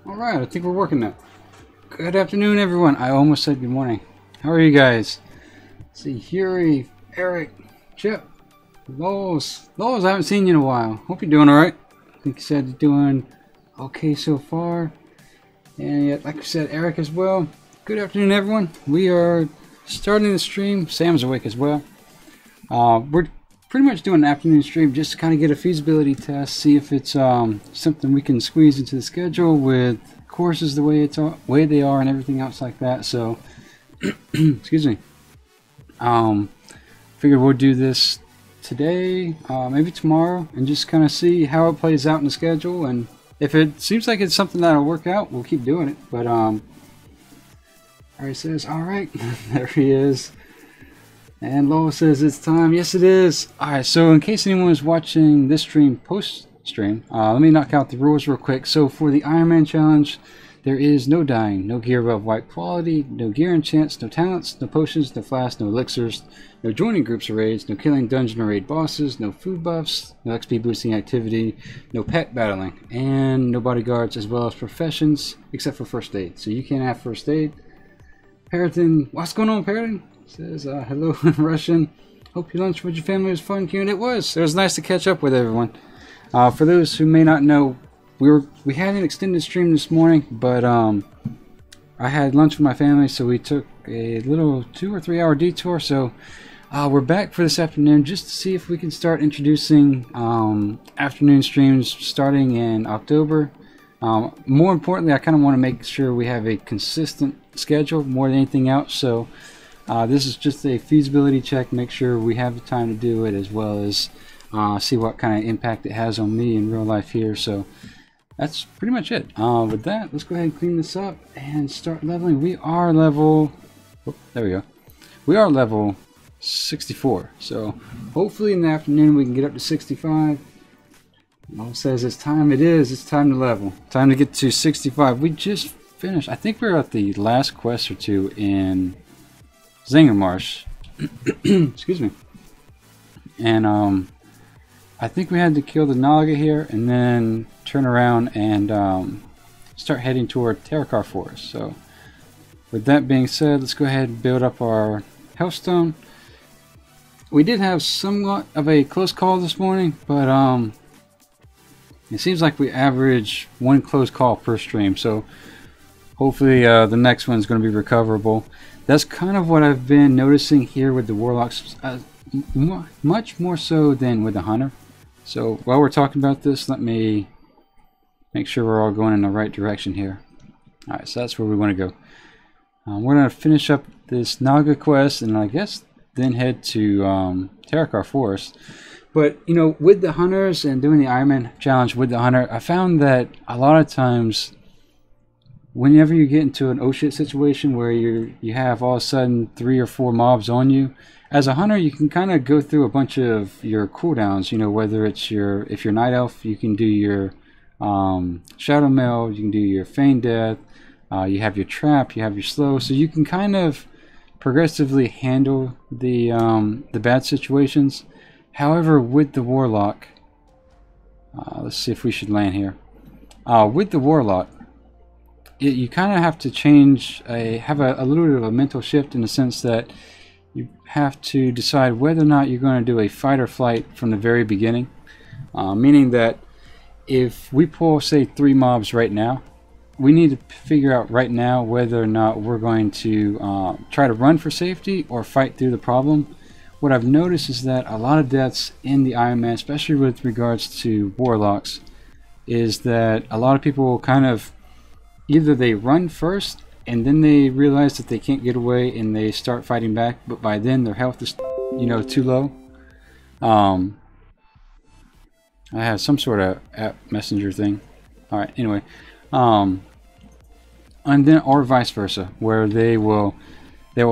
Alright, I think we're working now. Good afternoon, everyone. I almost said good morning. How are you guys? Let's see, Huey, Eric, Chip, Lowe's. Lowe's, I haven't seen you in a while. Hope you're doing alright. I think you said you're doing okay so far. And yet, like I said, Eric as well. Good afternoon, everyone. We are starting the stream. Sam's awake as well. We're pretty much doing an afternoon stream just to kind of get a feasibility test, see if it's something we can squeeze into the schedule with courses the way they are and everything else like that. So, excuse me. Figured we'll do this today, maybe tomorrow, and just kind of see how it plays out in the schedule. And if it seems like it's something that'll work out, we'll keep doing it. But Harry says, "All right," there he is. And Lola says it's time. Yes, it is. Alright, so in case anyone is watching this stream post-stream, let me knock out the rules real quick. So for the Ironman challenge, there is no dying, no gear above white quality, no gear enchants, no talents, no potions, no flasks, no elixirs, no joining groups or raids, no killing dungeon or raid bosses, no food buffs, no XP boosting activity, no pet battling, and no bodyguards, as well as professions, except for first aid. So you can't have first aid. Periton, what's going on, Periton? Says hello in Russian. Hope your lunch with your family was fun, Qyune. It was. It was nice to catch up with everyone. For those who may not know, we had an extended stream this morning, but I had lunch with my family, so we took a little 2 or 3 hour detour. So we're back for this afternoon just to see if we can start introducing afternoon streams starting in October. More importantly, I kind of want to make sure we have a consistent schedule more than anything else. So this is just a feasibility check, make sure we have the time to do it, as well as see what kind of impact it has on me in real life here. So that's pretty much it. With that, let's go ahead and clean this up and start leveling. We are level, oh, there we go. We are level 64. So hopefully in the afternoon we can get up to 65. Mom says it's time. It is. It's time to level. Time to get to 65. We just finished. I think we're at the last quest or two in Zingermarsh. Excuse me. And I think we had to kill the Naga here and then turn around and start heading toward Terakar Forest. So with that being said, let's go ahead and build up our Healthstone. We did have somewhat of a close call this morning, but it seems like we average 1 close call per stream, so hopefully the next one's going to be recoverable. That's kind of what I've been noticing here with the Warlocks, much more so than with the Hunter. So while we're talking about this, let me make sure we're all going in the right direction here. Alright, so that's where we want to go. We're going to finish up this Naga quest and I guess then head to Terakar Forest. But, you know, with the Hunters and doing the Ironman challenge with the Hunter, I found that a lot of times whenever you get into an oh shit situation where you have all of a sudden 3 or 4 mobs on you, as a hunter you can kind of go through a bunch of your cooldowns. You know, whether it's if you're Night Elf, you can do your Shadow Meld, you can do your Feign Death, you have your Trap, you have your Slow, so you can kind of progressively handle the bad situations. However, with the Warlock, let's see if we should land here. With the Warlock, you kind of have to have a little bit of a mental shift in the sense that you have to decide whether or not you're going to do a fight or flight from the very beginning. Meaning that if we pull, say, 3 mobs right now, we need to figure out right now whether or not we're going to try to run for safety or fight through the problem. What I've noticed is that a lot of deaths in the Ironman, especially with regards to Warlocks, is that a lot of people will kind of either they run first and then they realize that they can't get away and they start fighting back, but by then their health is, you know, too low. I have some sort of app messenger thing. Alright, anyway. And then, or vice versa, where they will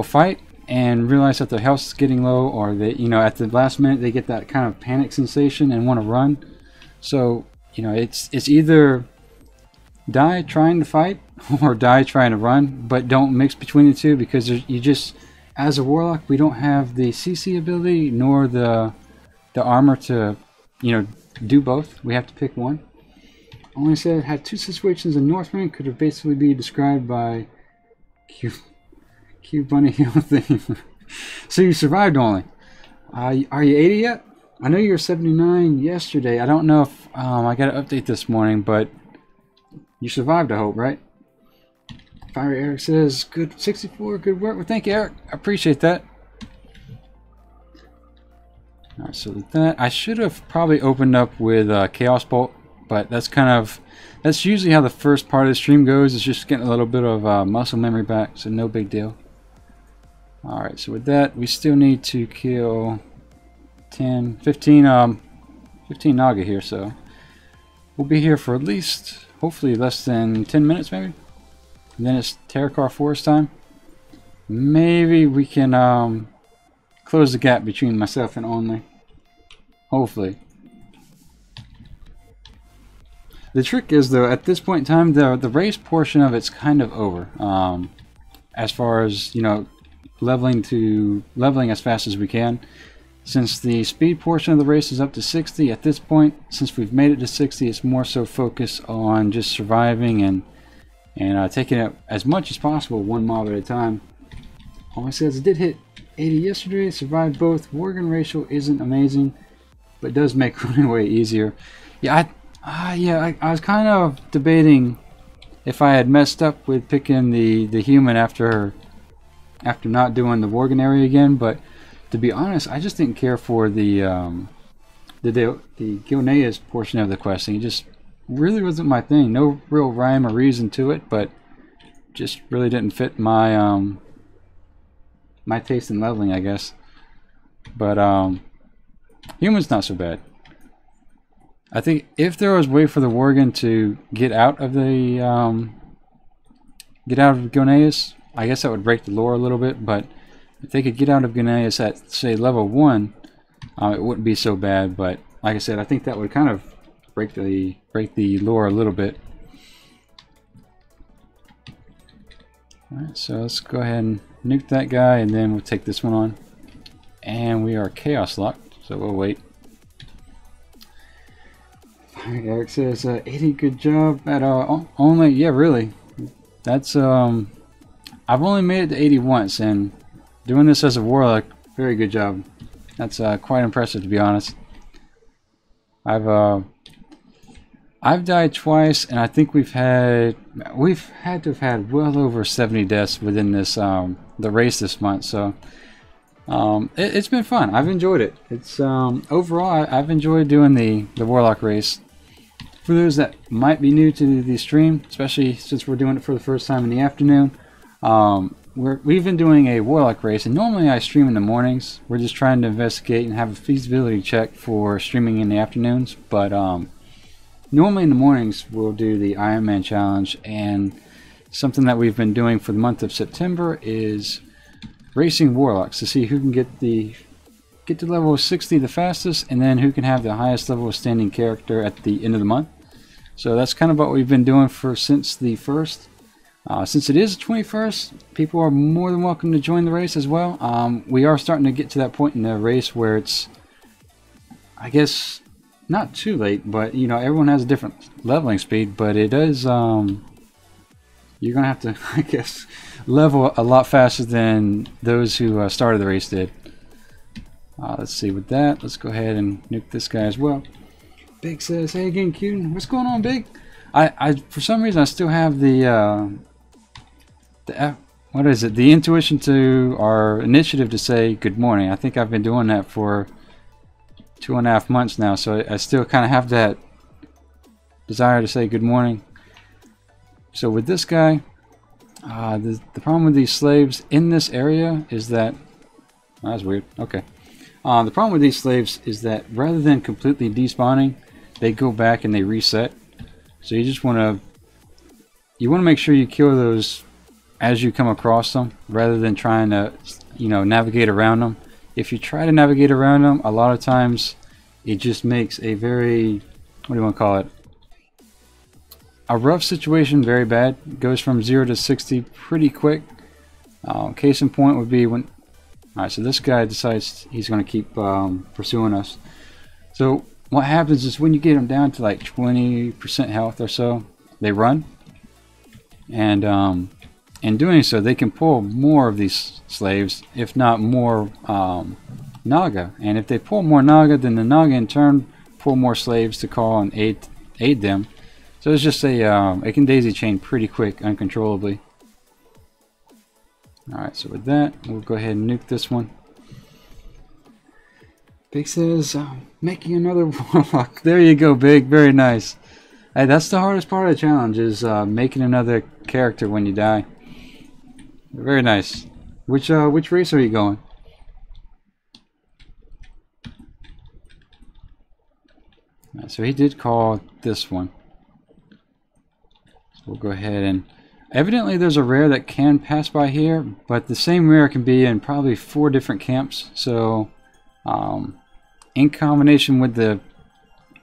fight and realize that their health is getting low, or they, you know, at the last minute they get that kind of panic sensation and want to run. So, you know, it's either die trying to fight or die trying to run, but don't mix between the two, because you just, as a Warlock, we don't have the CC ability nor the armor to, you know, do both. We have to pick one. Only said had two situations in Northman could have basically be described by Q Bunny Hill thing. So you survived only. Are you 80 yet? I know you were 79 yesterday. I don't know if I got an update this morning, but you survived, I hope, right? Fire Eric says, good 64, good work. Well, thank you, Eric. I appreciate that. Alright, so with that, I should have probably opened up with Chaos Bolt, but that's usually how the first part of the stream goes. It's just getting a little bit of muscle memory back, so no big deal. Alright, so with that, we still need to kill 15 Naga here, so we'll be here for at least, hopefully less than 10 minutes maybe. And then it's Terracar Forest time. Maybe we can close the gap between myself and Only. Hopefully. The trick is, though, at this point in time, the race portion of it's kind of over. As far as, you know, leveling as fast as we can. Since the speed portion of the race is up to 60, at this point, since we've made it to 60, it's more so focused on just surviving and taking it as much as possible, one mob at a time. All I says, it did hit 80 yesterday, survived both. Worgen ratio isn't amazing, but does make running away easier. Yeah, I was kind of debating if I had messed up with picking the human after not doing the Worgen area again, but to be honest, I just didn't care for the Qyune portion of the questing. It just really wasn't my thing. No real rhyme or reason to it, but just really didn't fit my my taste in leveling, I guess. But human's not so bad. I think if there was a way for the Worgen to get out of the Qyune, I guess that would break the lore a little bit, but if they could get out of Qyune at, say, level 1, it wouldn't be so bad. But like I said, I think that would kind of break the lore a little bit. Alright, so let's go ahead and nuke that guy, and then we'll take this one on. And we are chaos locked, so we'll wait. Eric says, 80, good job at only, yeah, really. That's, I've only made it to 80 once, and doing this as a Warlock, very good job. That's quite impressive, to be honest. I've died twice, and I think we've had to have had well over 70 deaths within this the race this month. So it's been fun. I've enjoyed it. It's overall I've enjoyed doing the Warlock race. For those that might be new to the stream, especially since we're doing it for the first time in the afternoon, we've been doing a Warlock race, and normally I stream in the mornings. We're just trying to investigate and have a feasibility check for streaming in the afternoons, but normally in the mornings we'll do the Ironman challenge, and something that we've been doing for the month of September is racing Warlocks to see who can get to level 60 the fastest, and then who can have the highest level of standing character at the end of the month. So that's kind of what we've been doing since the 1st. Since it is the 21st, people are more than welcome to join the race as well. We are starting to get to that point in the race where it's, I guess, not too late, but you know, everyone has a different leveling speed, but it is, you're gonna have to, I guess, level a lot faster than those who started the race did. Let's see, with that, let's go ahead and nuke this guy as well. Big says, hey again, Qyune. What's going on, Big? I for some reason I still have the what is it? The intuition to our initiative to say good morning. I think I've been doing that for 2.5 months now, so I still kind of have that desire to say good morning. So with this guy, the problem with these slaves in this area is that, oh, that's weird. Okay. The problem with these slaves is that rather than completely despawning, they go back and they reset. So you just want to make sure you kill those as you come across them, rather than trying to, you know, navigate around them. If you try to navigate around them, a lot of times it just makes a very, what do you want to call it? A rough situation very bad. It goes from 0 to 60 pretty quick. Case in point would be when, alright, so this guy decides he's going to keep pursuing us. So what happens is when you get them down to like 20% health or so, they run. And in doing so, they can pull more of these slaves, if not more Naga. And if they pull more Naga, then the Naga in turn pull more slaves to call and aid them. So it's just a it can daisy chain pretty quick, uncontrollably. Alright, so with that, we'll go ahead and nuke this one. Big says, making another Warlock. There you go, Big. Very nice. Hey, that's the hardest part of the challenge, is making another character when you die. Very nice. Which race are you going? So he did call this one. So we'll go ahead and... Evidently there's a rare that can pass by here, but the same rare can be in probably 4 different camps. So, in combination with the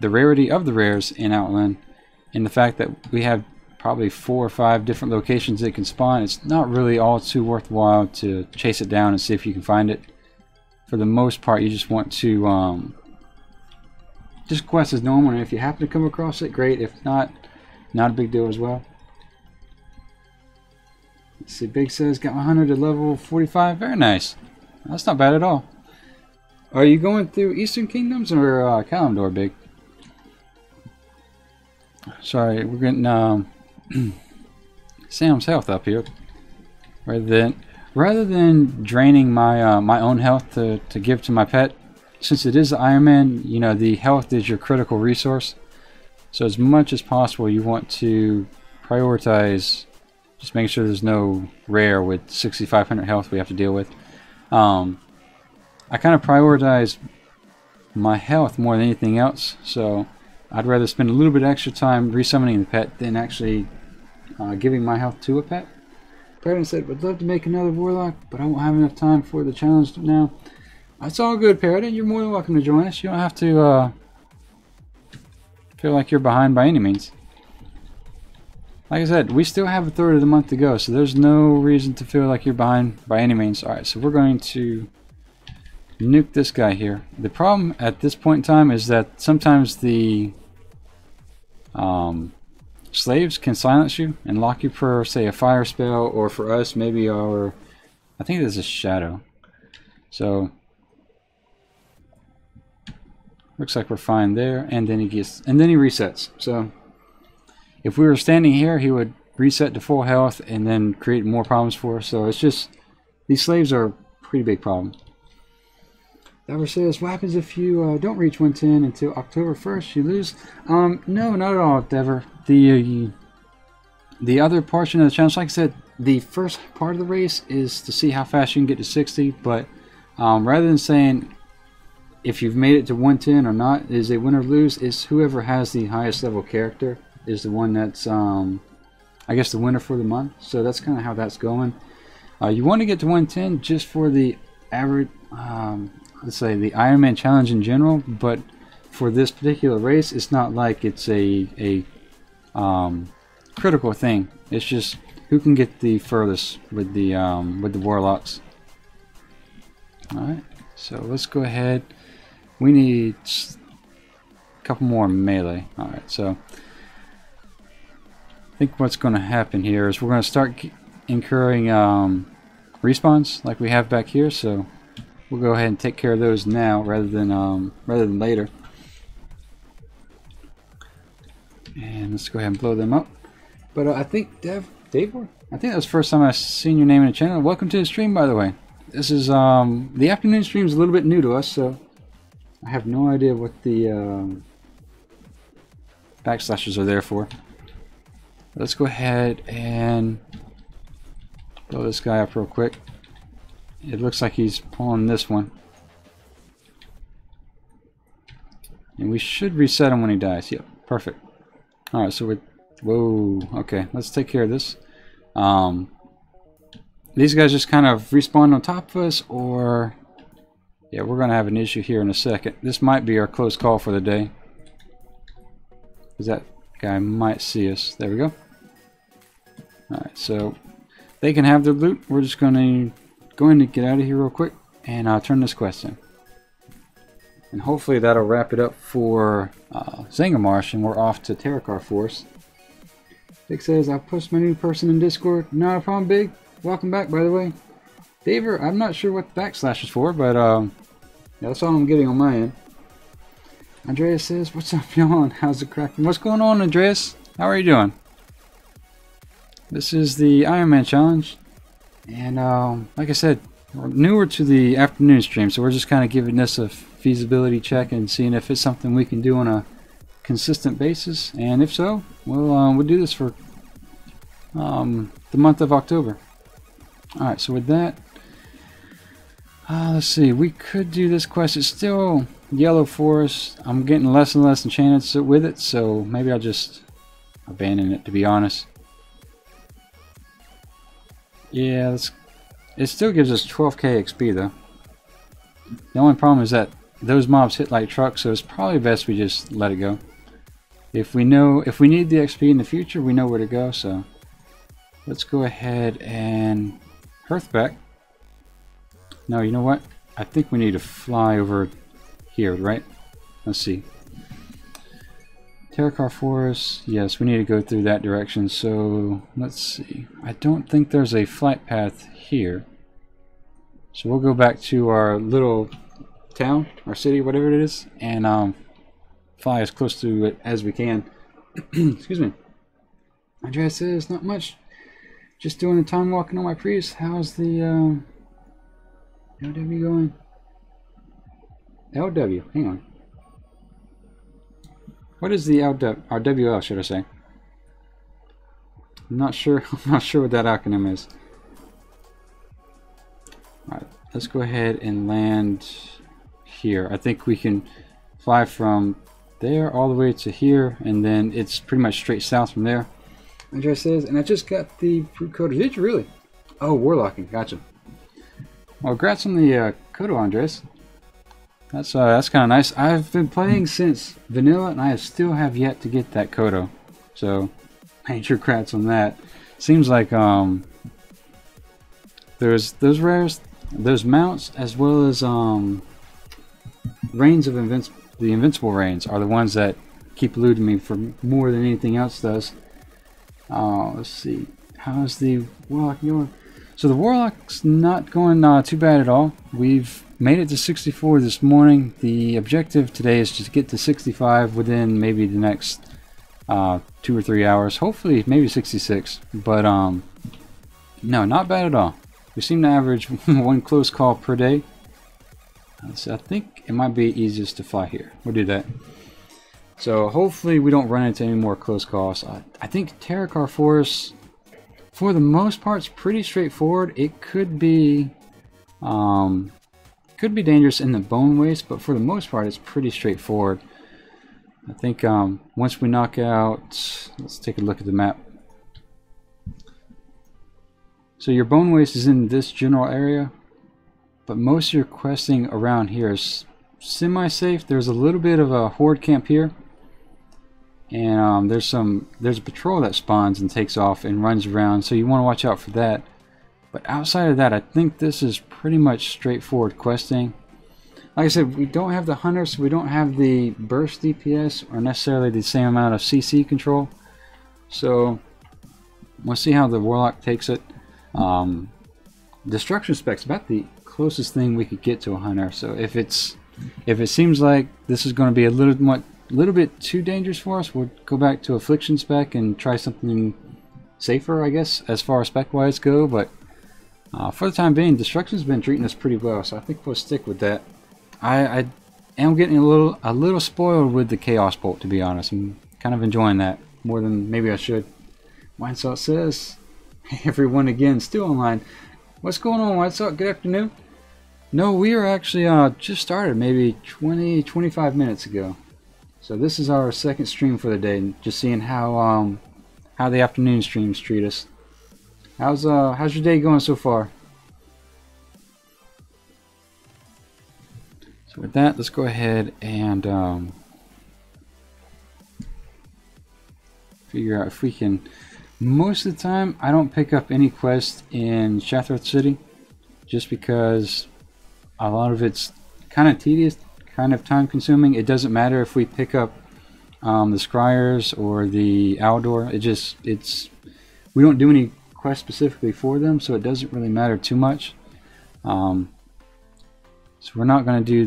rarity of the rares in Outland, and the fact that we have probably 4 or 5 different locations it can spawn, it's not really all too worthwhile to chase it down and see if you can find it. For the most part, you just want to just quest as normal, and if you happen to come across it, great. If not, not a big deal as well. Let's see, Big says got 100 to level 45. Very nice. That's not bad at all. Are you going through Eastern Kingdoms or Kalimdor, Big? Sorry, we're getting Sam's health up here. Rather than draining my my own health to give to my pet, since it is the Ironman, you know, the health is your critical resource. So as much as possible, you want to prioritize just making sure there's no rare with 6,500 health we have to deal with. I kind of prioritize my health more than anything else, so I'd rather spend a little bit extra time resummoning the pet than actually giving my health to a pet. Parrot said, would love to make another Warlock, but I won't have enough time for the challenge now. That's all good, Parrot. You're more than welcome to join us. You don't have to feel like you're behind by any means. Like I said, we still have a third of the month to go, so there's no reason to feel like you're behind by any means. Alright, so we're going to nuke this guy here. The problem at this point in time is that sometimes the slaves can silence you and lock you for, say, a fire spell, or for us, maybe our... I think there's a shadow. So... looks like we're fine there, and then he resets. So if we were standing here, he would reset to full health and then create more problems for us. So it's just, these slaves are a pretty big problem. Dever says, what happens if you don't reach 110 until October 1st? You lose? No, not at all, Dever. The other portion of the challenge, like I said, the first part of the race is to see how fast you can get to 60, but rather than saying if you've made it to 110 or not, is a win or lose, is whoever has the highest level character is the one that's, I guess, the winner for the month. So that's kind of how that's going. You want to get to 110 just for the average, let's say the Ironman challenge in general, but for this particular race, it's not like it's a critical thing. It's just who can get the furthest with the Warlocks. All right, so let's go ahead. We need a couple more melee. All right, so I think what's going to happen here is we're going to start incurring respawns like we have back here. So we'll go ahead and take care of those now rather than later. And let's go ahead and blow them up. But I think Davor, I think that was the first time I've seen your name in the channel. Welcome to the stream, by the way. This is the afternoon stream is a little bit new to us, so I have no idea what the backslashes are there for. Let's go ahead and blow this guy up real quick. It looks like he's pulling this one. And we should reset him when he dies. Yep, perfect. Alright, so we're... Whoa, okay, let's take care of this. These guys just kind of respawn on top of us, or... yeah, we're going to have an issue here in a second. This might be our close call for the day. Because that guy might see us. There we go. Alright, so they can have their loot. We're just going to get out of here real quick and turn this quest in. And hopefully that'll wrap it up for Zangarmarsh, and we're off to Terakar Force. Big says, I've pushed my new person in Discord. Not a problem, Big. Welcome back, by the way. Daver, I'm not sure what the backslash is for, but yeah, that's all I'm getting on my end. Andreas says, what's up, y'all? How's it cracking? What's going on, Andreas? How are you doing? This is the Ironman challenge. And like I said, we're newer to the afternoon stream, so we're just kind of giving this a feasibility check and seeing if it's something we can do on a consistent basis. And if so, we'll do this for the month of October. Alright, so with that, let's see, we could do this quest. It's still Yellow Forest. I'm getting less and less enchanted with it, so maybe I'll just abandon it, to be honest. Yeah, it still gives us 12k XP though. The only problem is that those mobs hit like trucks, so it's probably best we just let it go. If we need the XP in the future, we know where to go, so let's go ahead and Hearthback. No, you know what? I think we need to fly over here, right? Let's see. Terakar Forest. Yes, we need to go through that direction. So let's see. I don't think there's a flight path here. So we'll go back to our little town, our city, whatever it is, and fly as close to it as we can. Excuse me. Andrea says, not much. Just doing the time walking on my Prius. How's the LW going? LW, hang on. What is the RWL, should I say? I'm not sure. I'm not sure what that acronym is. Alright, let's go ahead and land here. I think we can fly from there all the way to here, and then it's pretty much straight south from there. Andrea says, and I just got the fruit coder. Did you really? Oh, Warlocking, gotcha. Well, congrats on the Kodo, Andres. That's kind of nice. I've been playing since vanilla, and I still have yet to get that Kodo. So, major congrats on that. Seems like there's those rares, those mounts, as well as reigns of the invincible reigns are the ones that keep eluding me for more than anything else does. Let's see. How's the Warlock going? So the Warlock's not going too bad at all. We've made it to 64 this morning. The objective today is to get to 65 within maybe the next 2 or 3 hours. Hopefully maybe 66. But no, not bad at all. We seem to average one close call per day. So I think it might be easiest to fly here. We'll do that. So hopefully we don't run into any more close calls. I think Terakar Forest, for the most part, is pretty straightforward. It could be dangerous in the bone waste, but for the most part, it's pretty straightforward. I think once we knock out, let's take a look at the map. So your bone waste is in this general area, but most of your questing around here is semi-safe. There's a little bit of a horde camp here. And there's a patrol that spawns and takes off and runs around, so you want to watch out for that. But outside of that, I think this is pretty much straightforward questing. Like I said, we don't have the hunter, so we don't have the burst DPS or necessarily the same amount of CC control. So we'll see how the Warlock takes it. Destruction spec's about the closest thing we could get to a hunter. So if it seems like this is going to be a little bit too dangerous for us, we'll go back to affliction spec and try something safer, I guess, as far as spec wise go. But for the time being, destruction's been treating us pretty well, so I think we'll stick with that. I am getting a little spoiled with the chaos bolt, to be honest. I'm kind of enjoying that more than maybe I should. Winesalt says, hey everyone, again, still online. What's going on, Winesalt? Good afternoon. No, we are actually just started maybe 20-25 minutes ago. So this is our second stream for the day, just seeing how the afternoon streams treat us. How's your day going so far? So with that, let's go ahead and figure out if we can. Most of the time, I don't pick up any quests in Shattrath City, just because a lot of it's kind of tedious, kind of time consuming. It doesn't matter if we pick up the scryers or the Aldor. We don't do any quests specifically for them, so it doesn't really matter too much. So we're not going to do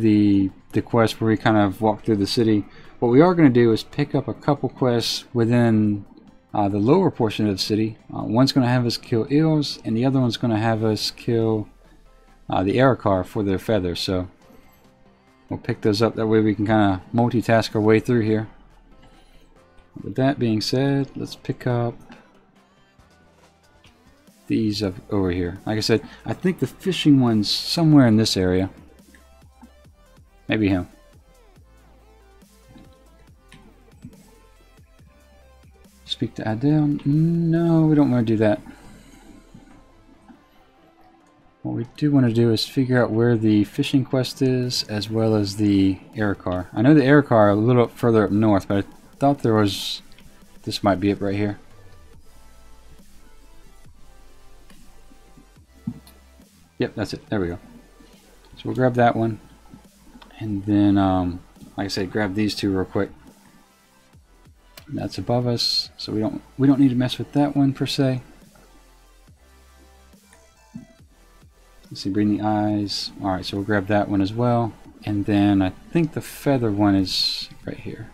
the quest where we kind of walk through the city. What we are going to do is pick up a couple quests within the lower portion of the city. One's going to have us kill eels, and the other one's going to have us kill the Arakar for their feathers. So we'll pick those up, that way we can kind of multitask our way through here. With that being said, let's pick up these up over here. Like I said, I think the fishing one's somewhere in this area. Maybe him. Speak to Adele. No, we don't want to do that. What we do want to do is figure out where the fishing quest is, as well as the Arakar. I know the Arakar are a little further up north, but I thought there was... This might be it right here. Yep, that's it. There we go. So we'll grab that one. And then, like I said, grab these two real quick. That's above us, so we don't need to mess with that one per se. Let's see, bring the eyes. All right, so we'll grab that one as well. And then I think the feather one is right here.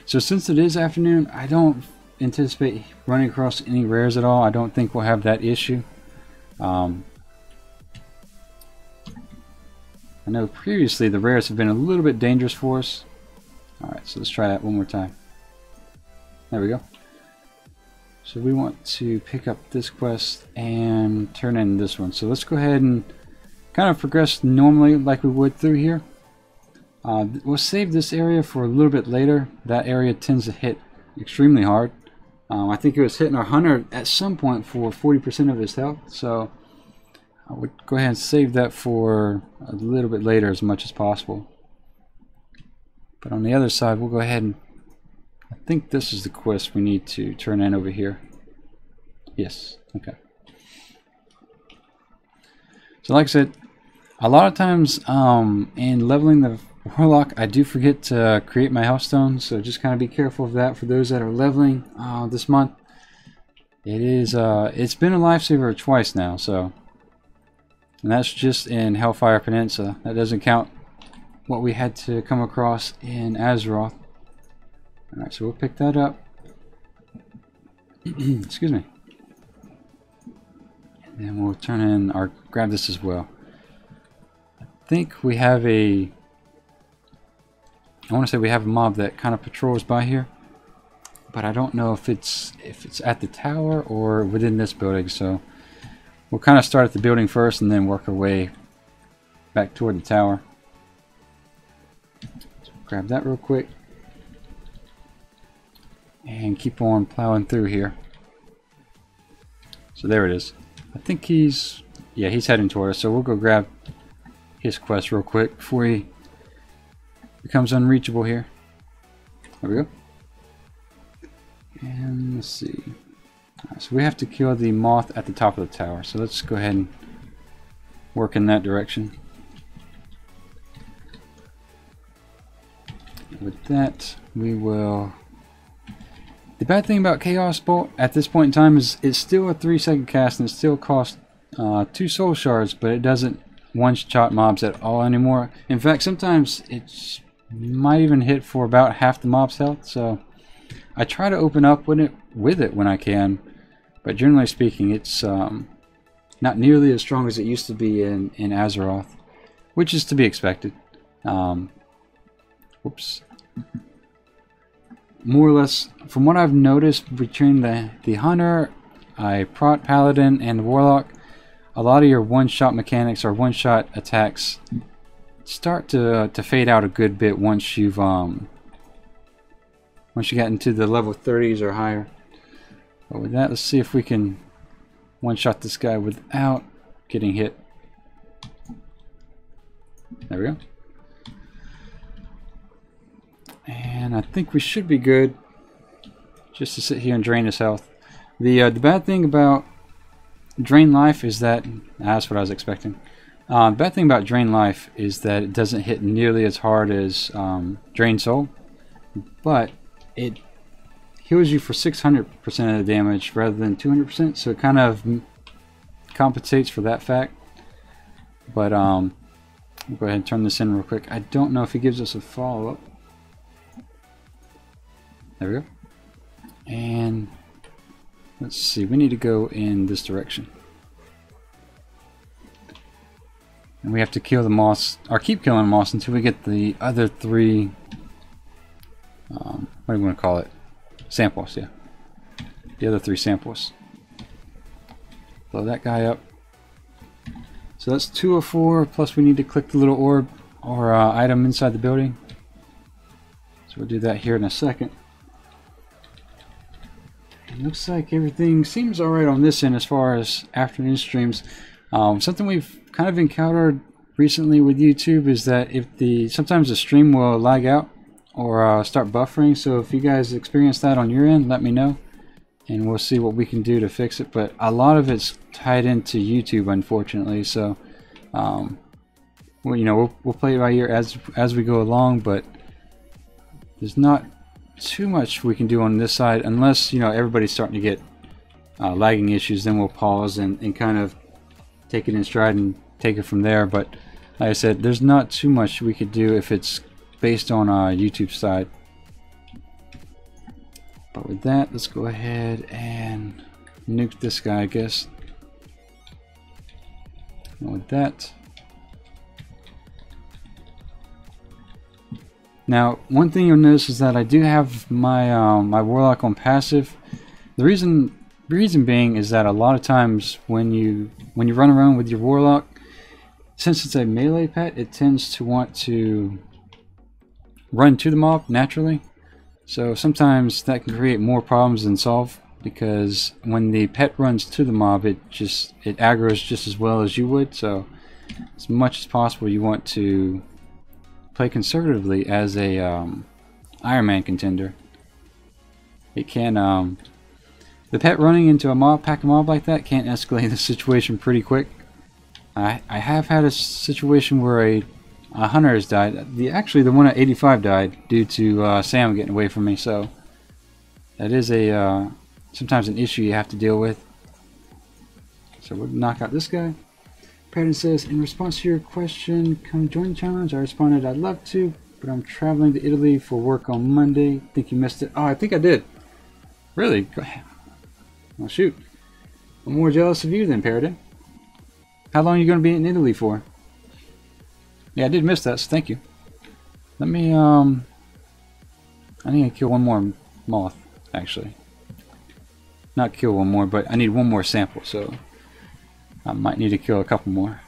So since it is afternoon, I don't anticipate running across any rares at all. I don't think we'll have that issue. I know previously the rares have been a little bit dangerous for us. Alright, so let's try that one more time. There we go. So we want to pick up this quest and turn in this one. So let's go ahead and kind of progress normally like we would through here. We'll save this area for a little bit later. That area tends to hit extremely hard. I think it was hitting our hunter at some point for 40% of his health. So I would go ahead and save that for a little bit later as much as possible. But on the other side, we'll go ahead and... I think this is the quest we need to turn in over here. Yes, okay. So like I said, a lot of times in leveling the Warlock, I do forget to create my health stones. So just kind of be careful of that for those that are leveling this month. It's been a lifesaver twice now, so... And that's just in Hellfire Peninsula. That doesn't count what we had to come across in Azeroth. Alright, so we'll pick that up. Excuse me. And then we'll turn in our... grab this as well. I think we have a... I want to say we have a mob that kind of patrols by here. But I don't know if it's at the tower or within this building, so... We'll kind of start at the building first and then work our way back toward the tower. So grab that real quick. And keep on plowing through here. So there it is. I think he's heading toward us, so we'll go grab his quest real quick before he becomes unreachable here. There we go. And let's see. So we have to kill the moth at the top of the tower. So let's go ahead and work in that direction. With that, we will... The bad thing about Chaos Bolt at this point in time is it's still a 3-second cast and it still costs 2 soul shards, but it doesn't one-shot mobs at all anymore. In fact, sometimes it might even hit for about half the mob's health. So I try to open up with it when I can. But generally speaking, it's not nearly as strong as it used to be in Azeroth, which is to be expected. Whoops. More or less, from what I've noticed between the Hunter, Prot Paladin, and the Warlock, a lot of your one-shot mechanics or one-shot attacks start to fade out a good bit once you get into the level 30s or higher. But with that, let's see if we can one-shot this guy without getting hit. There we go. And I think we should be good just to sit here and drain his health. The bad thing about drain life is that... that's what I was expecting. Bad thing about Drain Life is that it doesn't hit nearly as hard as Drain Soul, but it heals you for 600% of the damage rather than 200%, so it kind of compensates for that fact. But we'll go ahead and turn this in real quick. I don't know if he gives us a follow-up. There we go. And let's see, we need to go in this direction. And we have to kill the moss, or keep killing moss until we get the other 3, what do you want to call it? Samples, yeah. The other 3 samples. Blow that guy up. So that's 2 of 4, plus we need to click the little orb or item inside the building. So we'll do that here in a second. It looks like everything seems alright on this end as far as afternoon streams. Something we've kind of encountered recently with YouTube is that sometimes the stream will lag out or start buffering. So if you guys experience that on your end, let me know, and we'll see what we can do to fix it. But a lot of it's tied into YouTube, unfortunately. So, well, we'll play it by ear as we go along. But there's not too much we can do on this side unless everybody's starting to get lagging issues. Then we'll pause and kind of take it in stride and take it from there. But like I said, there's not too much we could do if it's based on YouTube side. But with that, let's go ahead and nuke this guy, I guess. And with that, now one thing you'll notice is that I do have my my Warlock on passive. The reason being is that a lot of times when you run around with your Warlock, since it's a melee pet, it tends to want to run to the mob naturally. So sometimes that can create more problems than solve, because when the pet runs to the mob, it aggroes just as well as you would. So as much as possible, you want to play conservatively as a Ironman contender. It can the pet running into a pack of mob like that can escalate the situation pretty quick. I have had a situation where a hunter has died. Actually, the one at 85 died due to Sam getting away from me. So that is sometimes an issue you have to deal with. So we'll knock out this guy. Paradin says, in response to your question, come join the challenge. I responded, I'd love to, but I'm traveling to Italy for work on Monday. Think you missed it? Oh, I think I did. Really? Go ahead. Well, shoot. I'm more jealous of you than Paradin. How long are you going to be in Italy for? Yeah, I did miss that, so thank you. Let me, I need to kill one more moth, actually. Not kill one more, but I need one more sample, so I might need to kill a couple more.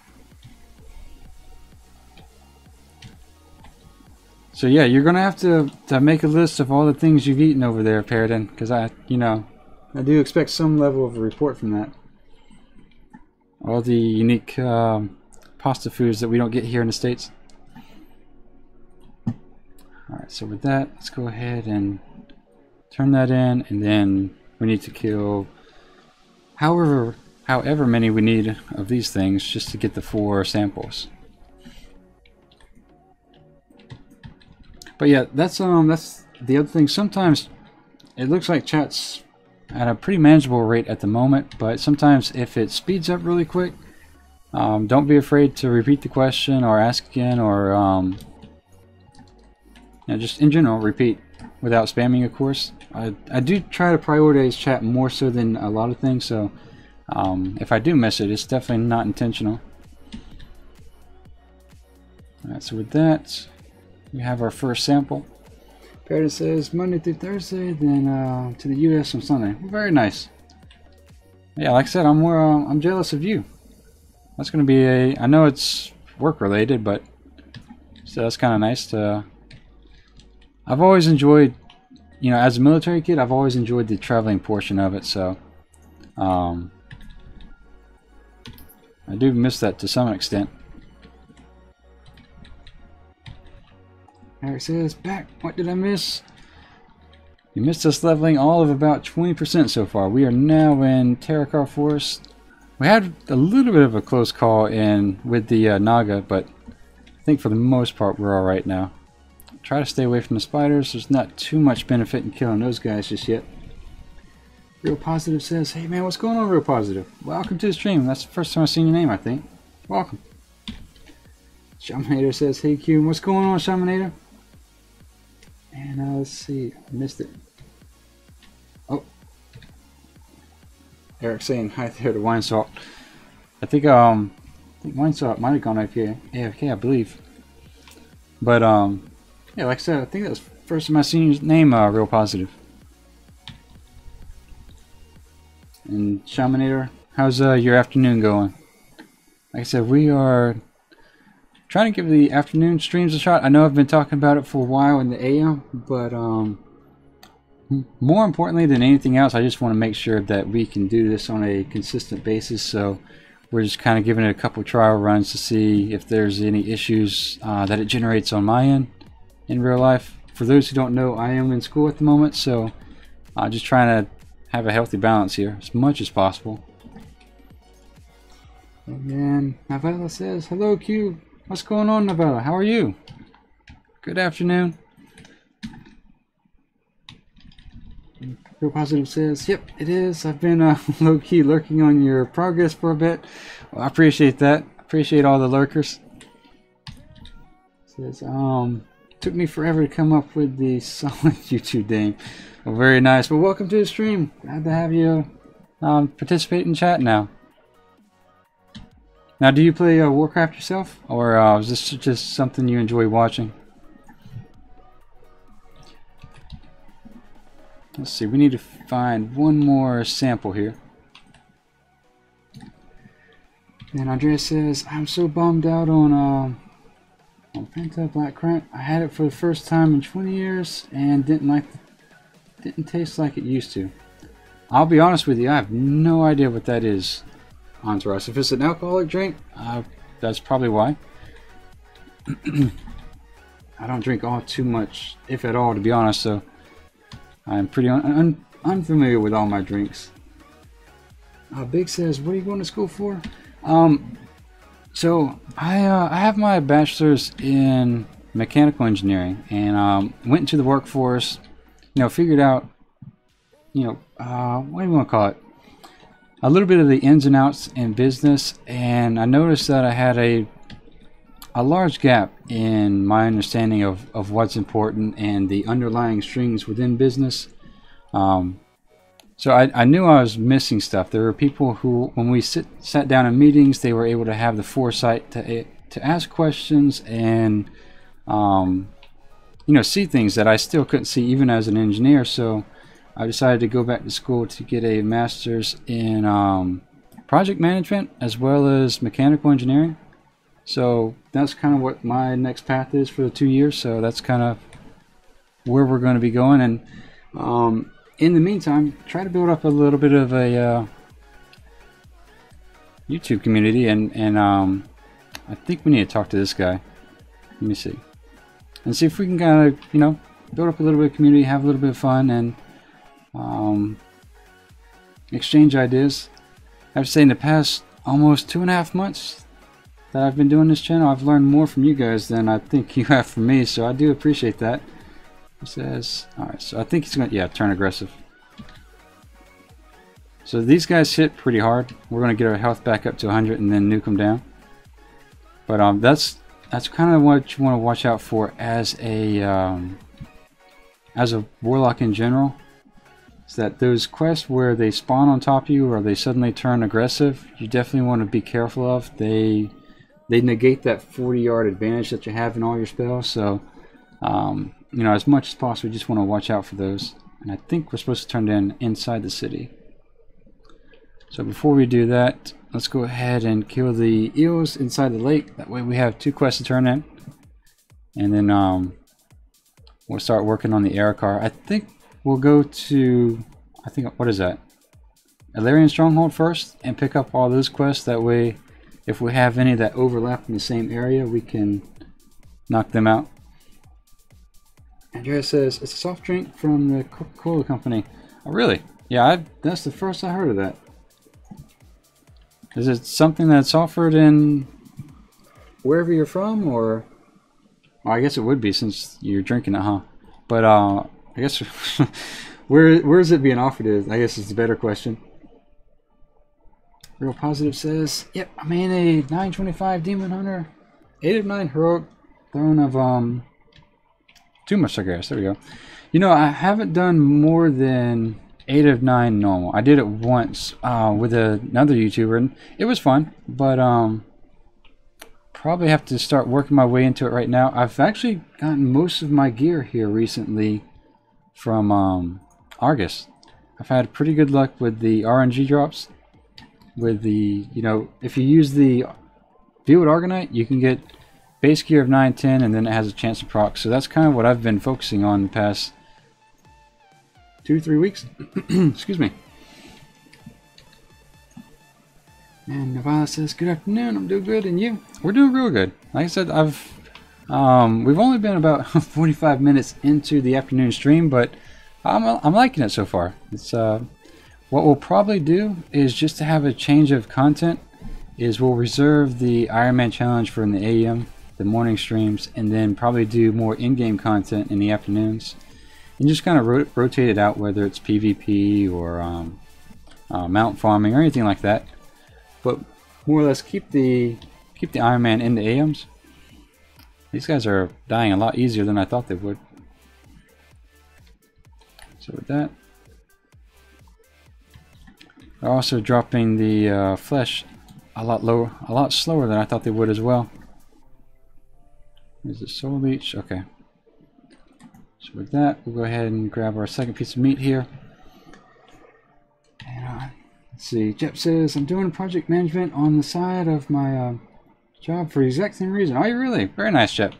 So yeah, you're gonna have to make a list of all the things you've eaten over there, Paradin, because I do expect some level of a report from that. All the unique pasta foods that we don't get here in the States. Alright, so with that, let's go ahead and turn that in, and then we need to kill however many we need of these things just to get the 4 samples. But yeah, that's the other thing. Sometimes it looks like chat's at a pretty manageable rate at the moment, but sometimes if it speeds up really quick, don't be afraid to repeat the question or ask again, or just in general repeat without spamming, of course. I do try to prioritize chat more so than a lot of things, so if I do miss it, it's definitely not intentional. Alright, so with that, we have our first sample. Paradin says Monday through Thursday, then to the US on Sunday. Very nice. Yeah, like I said, I'm jealous of you. That's going to be I know it's work related, but so that's kind of nice to. I've always enjoyed, as a military kid, I've always enjoyed the traveling portion of it. So, I do miss that to some extent. Eric says, back. What did I miss? You missed us leveling all of about 20% so far. We are now in Terrakar Forest. We had a little bit of a close call in with the Naga, but I think for the most part we're alright now. Try to stay away from the spiders. There's not too much benefit in killing those guys just yet. Real Positive says, hey man, what's going on, Real Positive? Welcome to the stream. That's the first time I've seen your name, I think. Welcome. Shaminator says, hey Qyune, what's going on, Shaminator? And let's see, I missed it. Oh. Eric saying hi there to Wine Salt. I think Wine Salt might have gone AFK, I believe. But yeah, like I said, I think that was the first time I seen your name, Real Positive. And Shaminator, how's your afternoon going? Like I said, we are trying to give the afternoon streams a shot. I know I've been talking about it for a while in the AM, but more importantly than anything else, I just want to make sure that we can do this on a consistent basis. So we're just kind of giving it a couple trial runs to see if there's any issues that it generates on my end in real life. For those who don't know, I am in school at the moment, so just trying to have a healthy balance here as much as possible. And then Novella says, hello Q. What's going on, Novella? How are you? Good afternoon. Real Positive says, yep, it is. I've been low-key lurking on your progress for a bit. Well, I appreciate that. Appreciate all the lurkers. Says, took me forever to come up with the solid YouTube name. Well, very nice. Well, welcome to the stream. Glad to have you participate in chat now. Now, do you play Warcraft yourself, or is this just something you enjoy watching? Let's see, we need to find one more sample here. And Andrea says, I'm so bummed out on Penta Black Currant. I had it for the first time in 20 years and didn't taste like it used to. I'll be honest with you, I have no idea what that is. Entourage. If it's an alcoholic drink, that's probably why. I don't drink all too much, if at all, to be honest, so I'm pretty unfamiliar with all my drinks. Big says, what are you going to school for? So I have my bachelor's in mechanical engineering, and went into the workforce, figured out, what do you want to call it? A little bit of the ins and outs in business, and I noticed that I had a large gap in my understanding of what's important and the underlying strings within business. So I knew I was missing stuff. There were people who, when we sat down in meetings, they were able to have the foresight to ask questions and see things that I still couldn't see even as an engineer. So I decided to go back to school to get a master's in project management as well as mechanical engineering. So that's kind of what my next path is for the 2 years. So that's kind of where we're going to be going. And in the meantime, try to build up a little bit of a YouTube community. And I think we need to talk to this guy. Let me see. And see if we can kind of, build up a little bit of community, have a little bit of fun, and exchange ideas. I have to say, in the past almost 2.5 months that I've been doing this channel, I've learned more from you guys than I think you have from me, so I do appreciate that. It says, alright, so I think he's going to, yeah, turn aggressive. So these guys hit pretty hard. We're going to get our health back up to 100 and then nuke them down. But that's kind of what you want to watch out for as a warlock in general. Is that those quests where they spawn on top of you or they suddenly turn aggressive, you definitely want to be careful of. They negate that 40-yard advantage that you have in all your spells. So, as much as possible, you just want to watch out for those. And I think we're supposed to turn in inside the city. So before we do that, let's go ahead and kill the eels inside the lake. That way we have 2 quests to turn in. And then we'll start working on the Arakar. I think we'll go to, what is that? Illyrian Stronghold first and pick up all those quests. That way, if we have any that overlap in the same area, we can knock them out. Andrea says, it's a soft drink from the Coca-Cola company. Oh, really? Yeah, that's the first I heard of that. Is it something that's offered in wherever you're from, or well, I guess it would be since you're drinking it, huh? But I guess where is it being offered is, I guess, is the better question. Real Positive says, yep, I'm in a 925 Demon Hunter, 8 of 9 Heroic, Throne of too much Sargeras. There we go. You know, I haven't done more than 8 of 9 normal. I did it once with another YouTuber, and it was fun, but probably have to start working my way into it right now. I've actually gotten most of my gear here recently from Argus. I've had pretty good luck with the RNG drops. With the, you know, if you use the Field Argonite, you can get base gear of 9, 10, and then it has a chance to proc. So that's kind of what I've been focusing on the past 2-3 weeks. Excuse me. And Navala says, good afternoon, I'm doing good, and you? We're doing real good. Like I said, we've only been about 45 minutes into the afternoon stream, but I'm liking it so far. It's what we'll probably do is, just to have a change of content, is we'll reserve the Ironman challenge for in the AM, the morning streams, and then probably do more in-game content in the afternoons, and just kind of rotate it out, whether it's PvP or mount farming or anything like that. But more or less keep the Ironman in the AMs. These guys are dying a lot easier than I thought they would. So with that, they're also dropping the flesh a lot slower than I thought they would as well. Is it soul leech? Okay. So with that, we'll go ahead and grab our second piece of meat here. And let's see. Jep says, I'm doing project management on the side of my job for the exact same reason. Are you really? Very nice, Jep.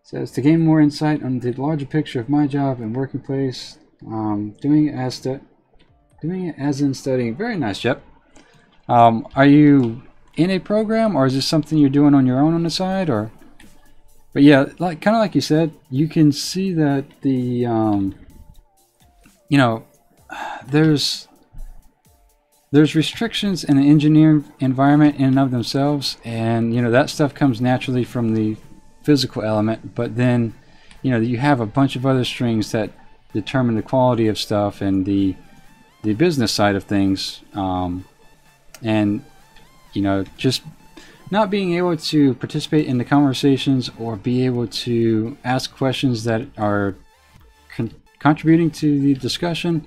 Says, to gain more insight on the larger picture of my job and working place, doing it as in studying. Very nice, Jep. Are you in a program, or is this something you're doing on your own on the side, or? But yeah, kind of like you said, you can see that the you know, there's restrictions in the engineering environment in and of themselves, and you know that stuff comes naturally from the physical element. But then, you know, you have a bunch of other strings that determine the quality of stuff and the business side of things, and you know, just not being able to participate in the conversations or be able to ask questions that are contributing to the discussion,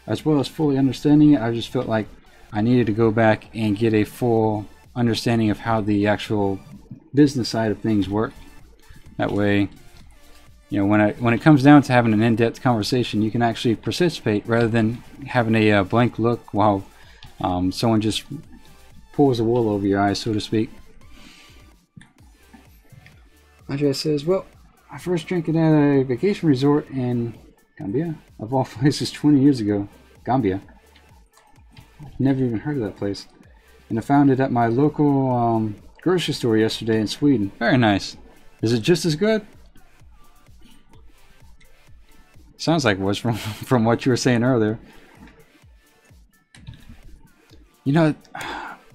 as well as fully understanding it. I just felt like I needed to go back and get a full understanding of how the actual business side of things work. That way, you know, when it comes down to having an in-depth conversation, you can actually participate rather than having a blank look while someone just pulls the wool over your eyes, so to speak. Andre says, well, I first drank it at a vacation resort in Gambia, of all places, 20 years ago. Gambia. Never even heard of that place. And I found it at my local grocery store yesterday in Sweden. Very nice. Is it just as good? Sounds like it was from what you were saying earlier. You know,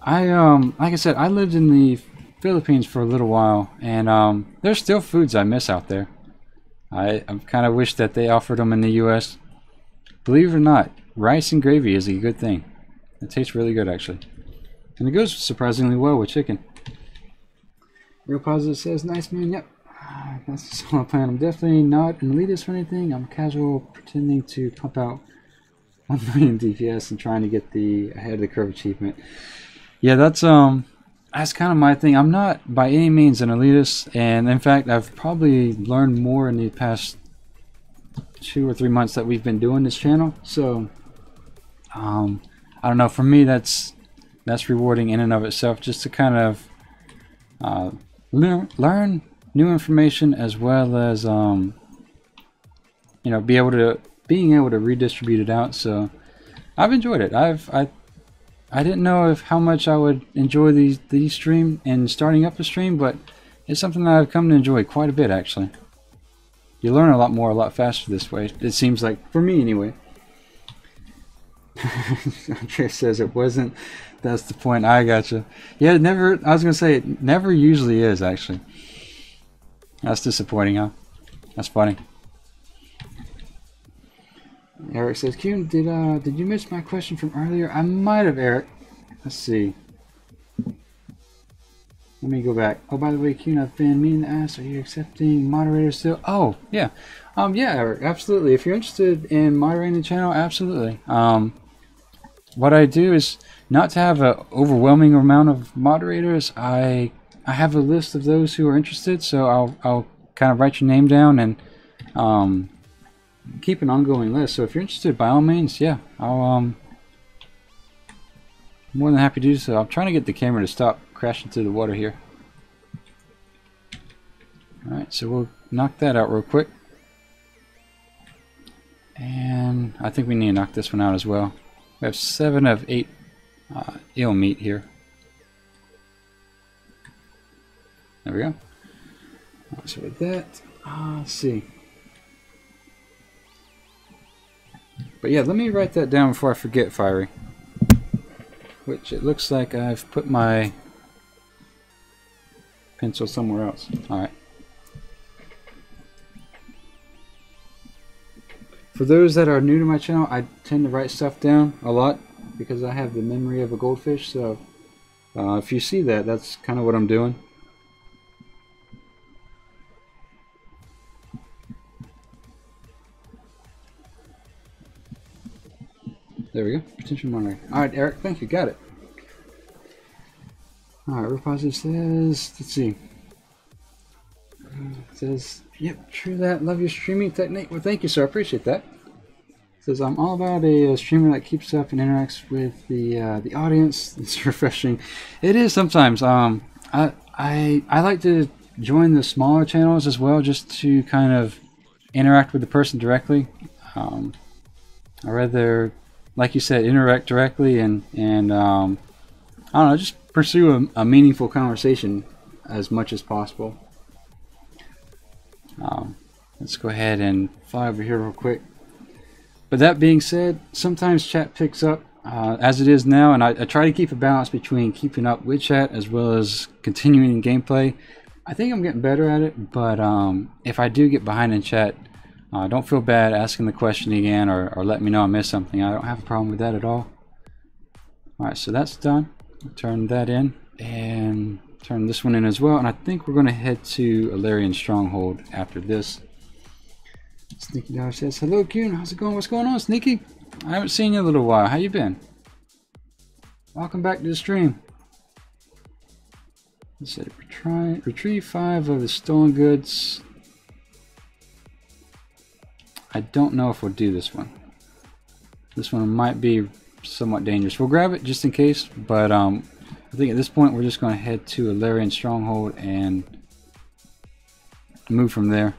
like I said, I lived in the Philippines for a little while, and there's still foods I miss out there. I kind of wish that they offered them in the U.S. Believe it or not, rice and gravy is a good thing. It tastes really good, actually. And it goes surprisingly well with chicken. Real Positive says, nice man, yep. That's the solo plan. I'm definitely not an elitist or anything. I'm casual, pretending to pump out 1 million DPS and trying to get the ahead of the curve achievement. Yeah, that's kind of my thing. I'm not by any means an elitist, and in fact, I've probably learned more in the past 2 or 3 months that we've been doing this channel. So, I don't know. For me, that's rewarding in and of itself, just to kind of learn new information, as well as you know, being able to redistribute it out. So I've enjoyed it. I didn't know how much I would enjoy the stream and starting up the stream, but it's something that I've come to enjoy quite a bit, actually. You learn a lot more, a lot faster this way, it seems like, for me anyway. Andre says it wasn't. That's the point. I gotcha. Yeah, it never. I was gonna say it never usually is actually. That's disappointing, huh? That's funny. Eric says, "Qyune, did you miss my question from earlier?" I might have, Eric. Let's see. Let me go back. Oh, by the way, Qyune, I've been meaning to ask, are you accepting moderators still? Oh, yeah. Yeah, Eric, absolutely. If you're interested in moderating the channel, absolutely. What I do is not to have an overwhelming amount of moderators. I have a list of those who are interested, so I'll kind of write your name down and keep an ongoing list. So if you're interested, by all means, yeah, I'll more than happy to do so. I'm trying to get the camera to stop crashing through the water here. Alright, so we'll knock that out real quick. And I think we need to knock this one out as well. We have 7 of 8 eel meat here. There we go. So with that, let's see. But yeah, let me write that down before I forget, Fiery. Which it looks like I've put my pencil somewhere else. Alright. For those that are new to my channel, I tend to write stuff down a lot because I have the memory of a goldfish. So if you see that, that's kind of what I'm doing. There we go. Potential monitoring. Alright, Eric, thank you. Got it. Alright, Real Positive says, let's see. It says, yep, true that. Love your streaming technique. Well, thank you, sir. I appreciate that. It says, I'm all about a streamer that keeps up and interacts with the audience. It's refreshing. It is sometimes. I like to join the smaller channels as well, just to kind of interact with the person directly. I rather, like you said, interact directly and I don't know, just pursue a meaningful conversation as much as possible. Let's go ahead and fly over here real quick. But that being said, sometimes chat picks up as it is now, and I try to keep a balance between keeping up with chat as well as continuing gameplay. I think I'm getting better at it, but if I do get behind in chat, don't feel bad asking the question again or let me know I missed something. I don't have a problem with that at all. Alright, so that's done. Turn that in and turn this one in as well. And I think we're going to head to Alarian Stronghold after this. Sneaky Dog says, hello Qyune, how's it going? What's going on, Sneaky? I haven't seen you in a little while. How you been? Welcome back to the stream. Let's see, retrieve 5 of the stolen goods. I don't know if we'll do this one. This one might be somewhat dangerous. We'll grab it just in case, but I think at this point we're just going to head to Alarian Stronghold and move from there.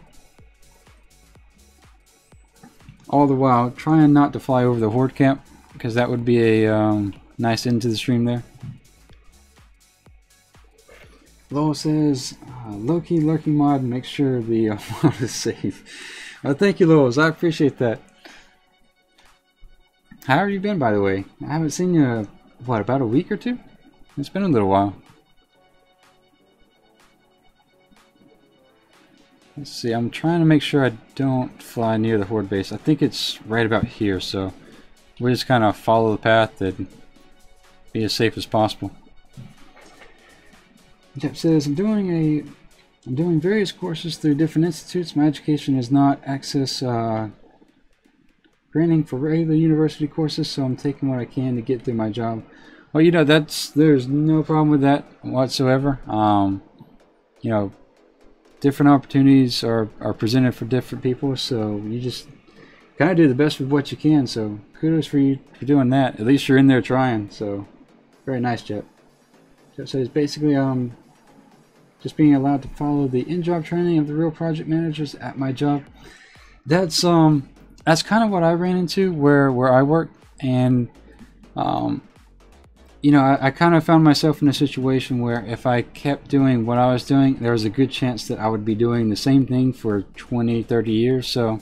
All the while trying not to fly over the horde camp, because that would be a nice end to the stream there. Lowell says, low-key lurking mod, make sure the mod is safe. Thank you, Lowell. I appreciate that. How have you been, by the way? I haven't seen you, what, about a week or two? It's been a little while. Let's see, I'm trying to make sure I don't fly near the horde base. I think it's right about here, so we'll just kind of follow the path and be as safe as possible. Jeff says, I'm doing various courses through different institutes. My education is not access granting for regular university courses, so I'm taking what I can to get through my job. Well, you know, there's no problem with that whatsoever. You know, different opportunities are presented for different people, so you just kind of do the best with what you can. So kudos for you for doing that. At least you're in there trying. So very nice, Jeff. Jeff says basically just being allowed to follow the in-job training of the real project managers at my job. That's kind of what I ran into where I work, and you know, I kind of found myself in a situation where if I kept doing what I was doing, there was a good chance that I would be doing the same thing for 20, 30 years. So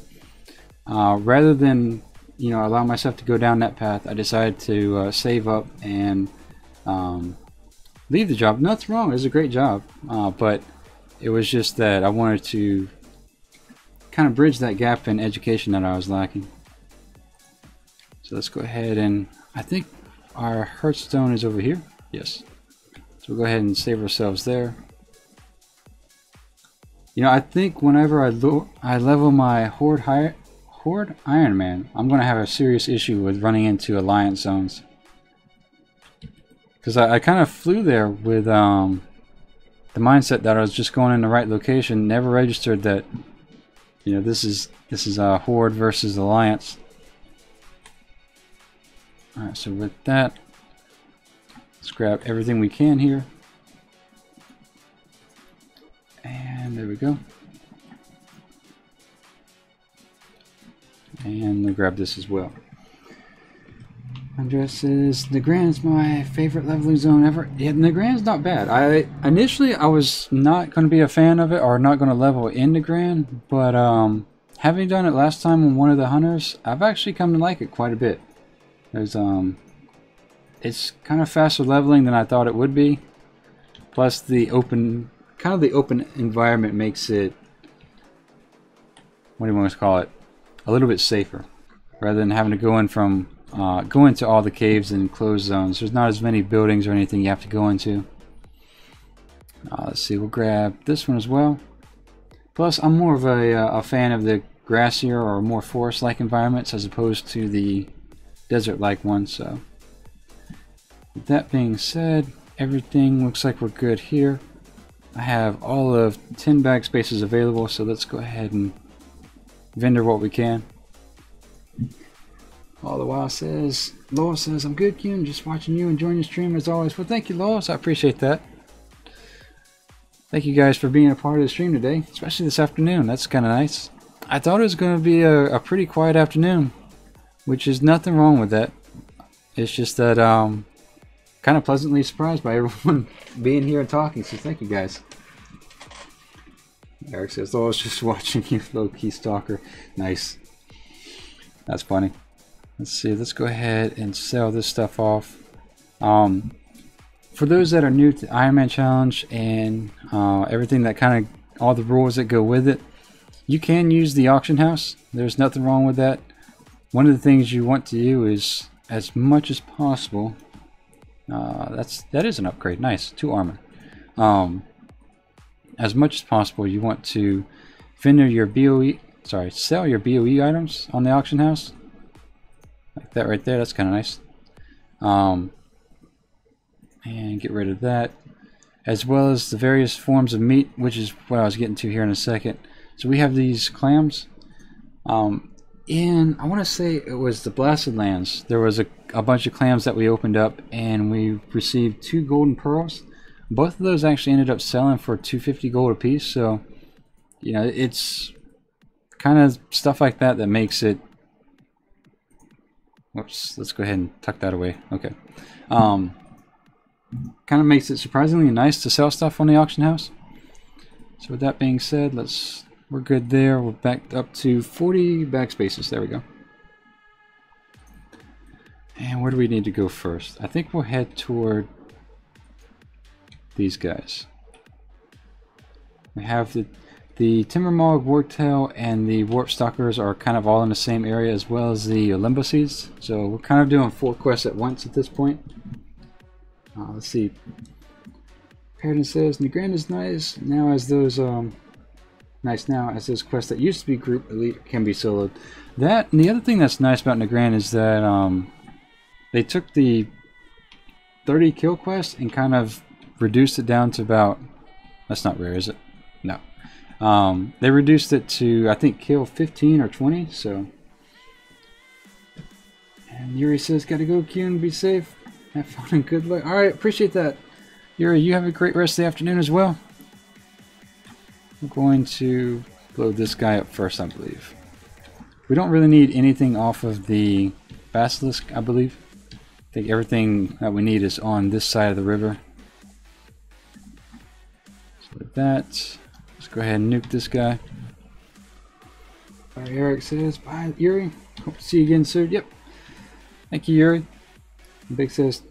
rather than you know, allow myself to go down that path, I decided to save up and leave the job. Nothing wrong, it was a great job, but it was just that I wanted to kind of bridge that gap in education that I was lacking. So let's go ahead, and I think our Hearthstone is over here. Yes. So we'll go ahead and save ourselves there. You know, I think whenever I level my Horde Ironman, I'm going to have a serious issue with running into Alliance zones. Because I kind of flew there with the mindset that I was just going in the right location, never registered that, you know, this is Horde versus Alliance. Alright, so with that, let's grab everything we can here. And there we go. And we'll grab this as well. Andres says, Nagrand's my favorite leveling zone ever. Yeah, Nagrand's not bad. Initially I was not going to be a fan of it, or not going to level in Nagrand, but having done it last time on one of the hunters, I've actually come to like it quite a bit. There's it's kind of faster leveling than I thought it would be. Plus the open environment makes it, what do you want to call it, a little bit safer, rather than having to go into all the caves and closed zones. There's not as many buildings or anything you have to go into. Let's see, we'll grab this one as well. Plus, I'm more of a fan of the grassier or more forest-like environments as opposed to the desert-like ones. So, with that being said, everything looks like we're good here. I have all of 10 bag spaces available, so let's go ahead and vendor what we can. All the while says, Lois says, I'm good, Qyune, just watching you, enjoying your stream as always. Well, thank you, Lois, I appreciate that. Thank you guys for being a part of the stream today, especially this afternoon. That's kind of nice. I thought it was going to be a pretty quiet afternoon, which is nothing wrong with that. It's just that kind of pleasantly surprised by everyone being here and talking, so thank you guys. Eric says, oh, I was just watching you, low-key stalker. Nice. That's funny. Let's see, let's go ahead and sell this stuff off. For those that are new to Ironman Challenge and everything that kind of, all the rules that go with it, you can use the auction house. There's nothing wrong with that. One of the things you want to do is, as much as possible, that is an upgrade. Nice, 2 armor. As much as possible, you want to vendor your sell your BOE items on the auction house. Like that right there, that's kind of nice. And get rid of that. As well as the various forms of meat, which is what I was getting to here in a second. So we have these clams. I want to say it was the Blasted Lands. There was a bunch of clams that we opened up, and we received 2 golden pearls. Both of those actually ended up selling for 250 gold a piece. So, you know, it's kind of stuff like that that makes it. Whoops, let's go ahead and tuck that away. Okay. Kind of makes it surprisingly nice to sell stuff on the auction house. So with that being said, we're good there. We're back up to 40 bag spaces. There we go. And where do we need to go first? I think we'll head toward these guys. We have the Timbermog, Wartail, and the Warp Stalkers are kind of all in the same area, as well as the Limboseeds. So we're kind of doing 4 quests at once at this point. Let's see. Paradin says, Nagrand is nice now as those quests that used to be group elite can be soloed. That, and the other thing that's nice about Nagrand is that they took the 30 kill quest and kind of reduced it down to about, that's not rare, is it? No. They reduced it to, I think, kill 15 or 20, so. And Yuri says, gotta go, Qyune, be safe. Have fun and good luck. Alright, appreciate that. Yuri, you have a great rest of the afternoon as well. I'm going to load this guy up first, I believe. We don't really need anything off of the Basilisk, I believe. I think everything that we need is on this side of the river. So with that, let's go ahead and nuke this guy. Eric says, bye, Yuri. Hope to see you again soon. Yep. Thank you, Yuri. Big says,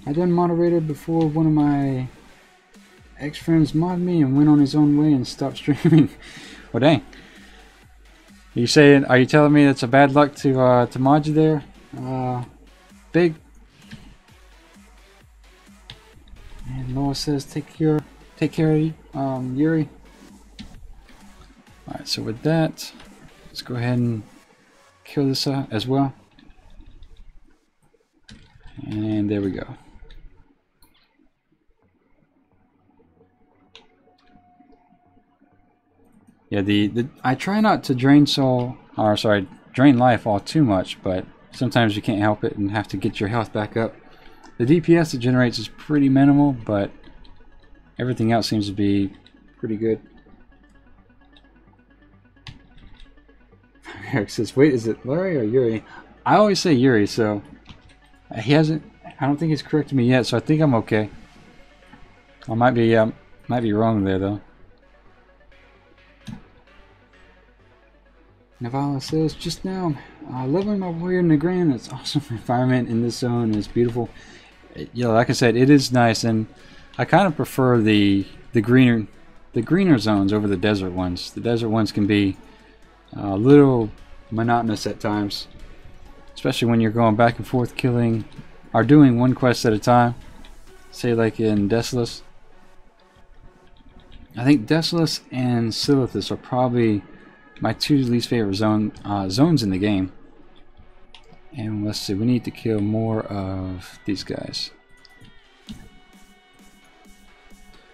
I done moderated before one of my ex-friends modded me and went on his own way and stopped streaming. Well, dang. Are you telling me it's a bad luck to mod you there? Big. And Noah says, take care of Yuri. Alright, so with that, let's go ahead and kill this as well. And there we go. Yeah, I try not to drain life all too much, but sometimes you can't help it and have to get your health back up. The DPS it generates is pretty minimal, but everything else seems to be pretty good. Eric says, wait, is it Larry or Yuri? I always say Yuri, so I don't think he's corrected me yet, so I think I'm okay. I might be wrong there though. Navala says, just now, leveling my warrior in the ground. It's awesome environment in this zone. It's beautiful. Yeah, like I said, it is nice, and I kind of prefer the greener zones over the desert ones. The desert ones can be a little monotonous at times, especially when you're going back and forth killing or doing one quest at a time. Say like in Desolus. I think Desolus and Silithus are probably my two least favorite zones in the game. And let's see, we need to kill more of these guys.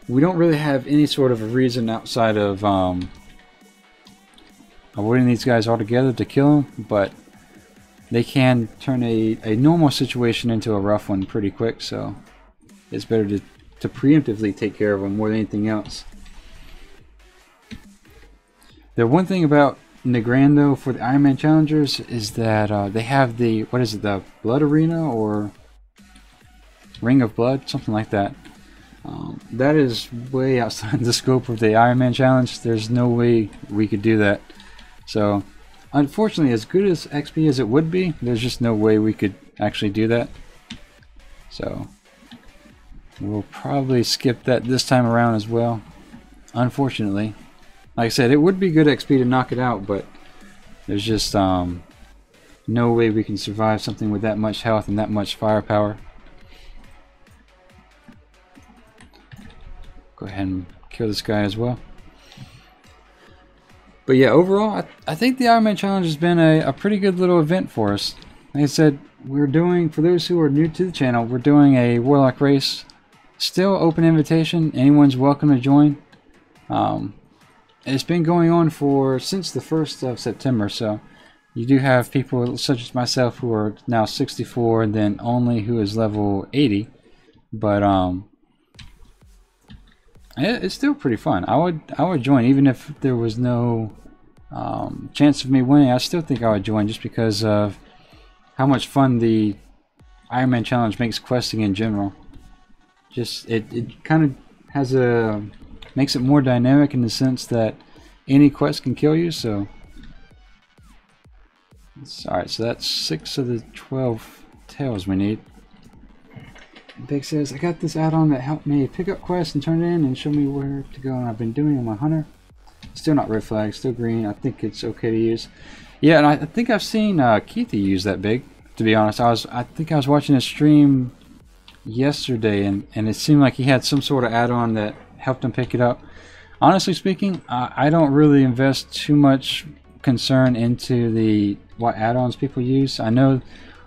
We don't really have any sort of a reason outside of avoiding these guys altogether to kill them, but they can turn a normal situation into a rough one pretty quick, so it's better to preemptively take care of them more than anything else. The one thing about Negran though for the Ironman challengers is that they have the, what is it, the Blood Arena or Ring of Blood, something like that. That is way outside the scope of the Ironman challenge. There's no way we could do that. So unfortunately, as good as XP as it would be, there's just no way we could actually do that. So we'll probably skip that this time around as well, unfortunately. Like I said, it would be good XP to knock it out, but there's just no way we can survive something with that much health and that much firepower. Go ahead and kill this guy as well. But yeah, overall, I think the Ironman Challenge has been a pretty good little event for us. Like I said, we're doing, for those who are new to the channel, we're doing a Warlock race. Still open invitation. Anyone's welcome to join. It's been going on since the 1st of September, so you do have people such as myself who are now 64 and then only who is level 80. But it's still pretty fun. I would join even if there was no chance of me winning. I still think I would join just because of how much fun the Ironman Challenge makes questing in general. Just it kind of has makes it more dynamic in the sense that any quest can kill you. So alright, so that's 6 of the 12 tails we need. Big says, I got this add-on that helped me pick up quests and turn it in and show me where to go, and I've been doing on my hunter. Still not red flag, still green. I think it's okay to use. Yeah, and I think I've seen Keithy use that, Big, to be honest. I think I was watching a stream yesterday and it seemed like he had some sort of add-on that helped him pick it up. Honestly speaking, I don't really invest too much concern into what add-ons people use. I know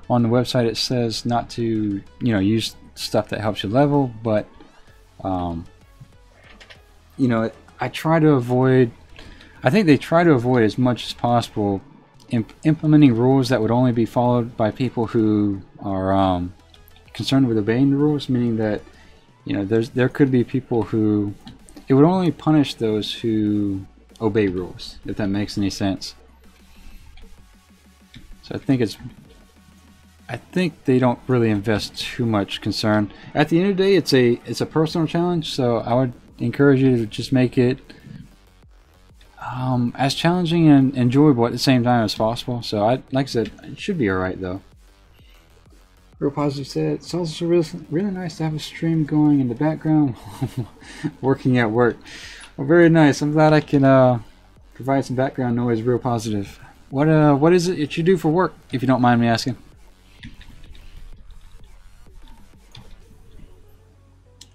on the website it says not to use stuff that helps you level, but I try to avoid, I think they try to avoid as much as possible implementing rules that would only be followed by people who are concerned with obeying the rules, meaning that there could be people who it would only punish those who obey rules, if that makes any sense. So I think they don't really invest too much concern. At the end of the day, it's a personal challenge, so I would encourage you to just make it as challenging and enjoyable at the same time as possible. So like I said, it should be alright though. Real Positive said, it's also really nice to have a stream going in the background working at work. Well, very nice. I'm glad I can provide some background noise. Real Positive. What is it that you do for work, if you don't mind me asking?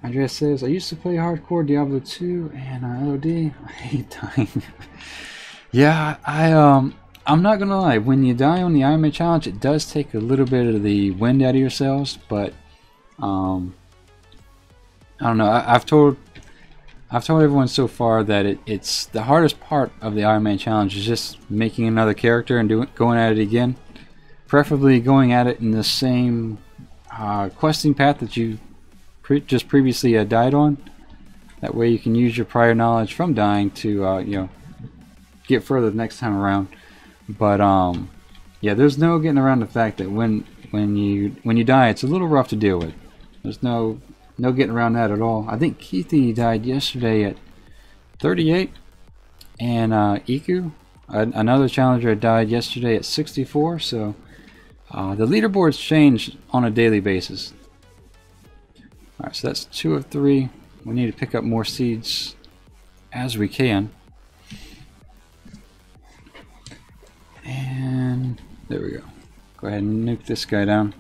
Andreas says, I used to play hardcore Diablo 2 and LOD. I hate dying. Yeah, I'm not gonna lie, when you die on the Ironman challenge, it does take a little bit of the wind out of your sails, but I don't know. I've told everyone so far that it's the hardest part of the Ironman challenge is just making another character and going at it again, preferably going at it in the same questing path that you just previously died on. That way you can use your prior knowledge from dying to you know, get further the next time around. But yeah, there's no getting around the fact that when you die, it's a little rough to deal with. There's no getting around that at all. I think Keithy died yesterday at 38, and Iku, another challenger, died yesterday at 64. So the leaderboards change on a daily basis. Alright, so that's 2 of 3. We need to pick up more seeds as we can. And there we go. Go ahead and nuke this guy down.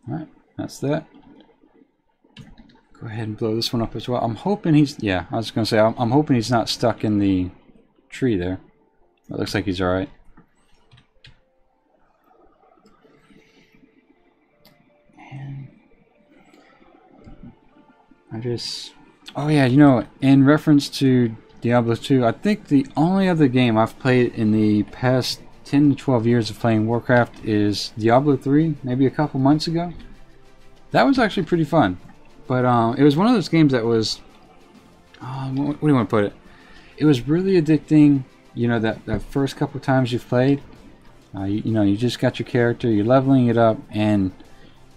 Alright, that's that. Go ahead and blow this one up as well. I'm hoping he's... yeah, I was going to say, I'm hoping he's not stuck in the tree there. It looks like he's alright. And I just... oh yeah, you know, in reference to Diablo 2, I think the only other game I've played in the past 10 to 12 years of playing Warcraft is Diablo 3, maybe a couple months ago. That was actually pretty fun. But it was one of those games that was... what do you want to put it? It was really addicting, you know, that first couple times you've played. You know, you just got your character, you're leveling it up, and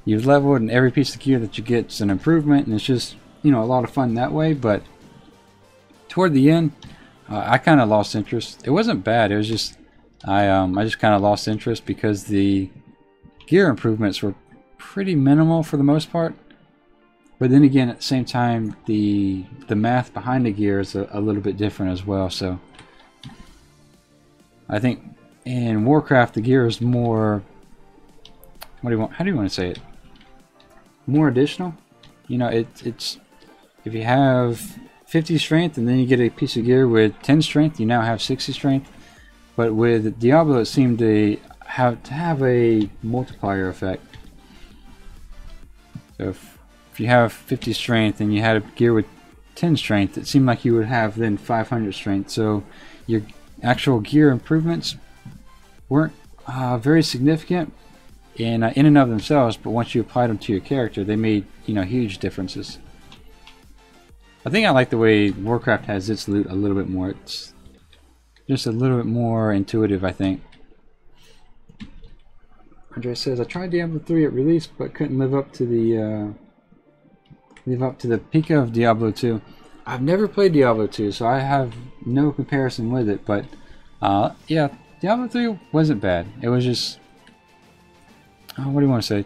you've leveled, and every piece of gear that you get is an improvement, and it's just, you know, a lot of fun that way. But toward the end, I kind of lost interest. It wasn't bad. It was just I just kind of lost interest because the gear improvements were pretty minimal for the most part. But then again, at the same time, the math behind the gear is a little bit different as well. So I think in Warcraft, the gear is more... what do you want? How do you want to say it? More additional. You know, it's if you have 50 strength and then you get a piece of gear with 10 strength, you now have 60 strength. But with Diablo, it seemed to have a multiplier effect. So if you have 50 strength and you had a gear with 10 strength, it seemed like you would have then 500 strength. So your actual gear improvements weren't very significant in and of themselves, but once you applied them to your character, they made, you know, huge differences. I think I like the way Warcraft has its loot a little bit more. It's just a little bit more intuitive, I think. Andre says, I tried Diablo 3 at release, but couldn't live up to the peak of Diablo 2. I've never played Diablo 2, so I have no comparison with it. But yeah, Diablo 3 wasn't bad. It was just... what do you want to say?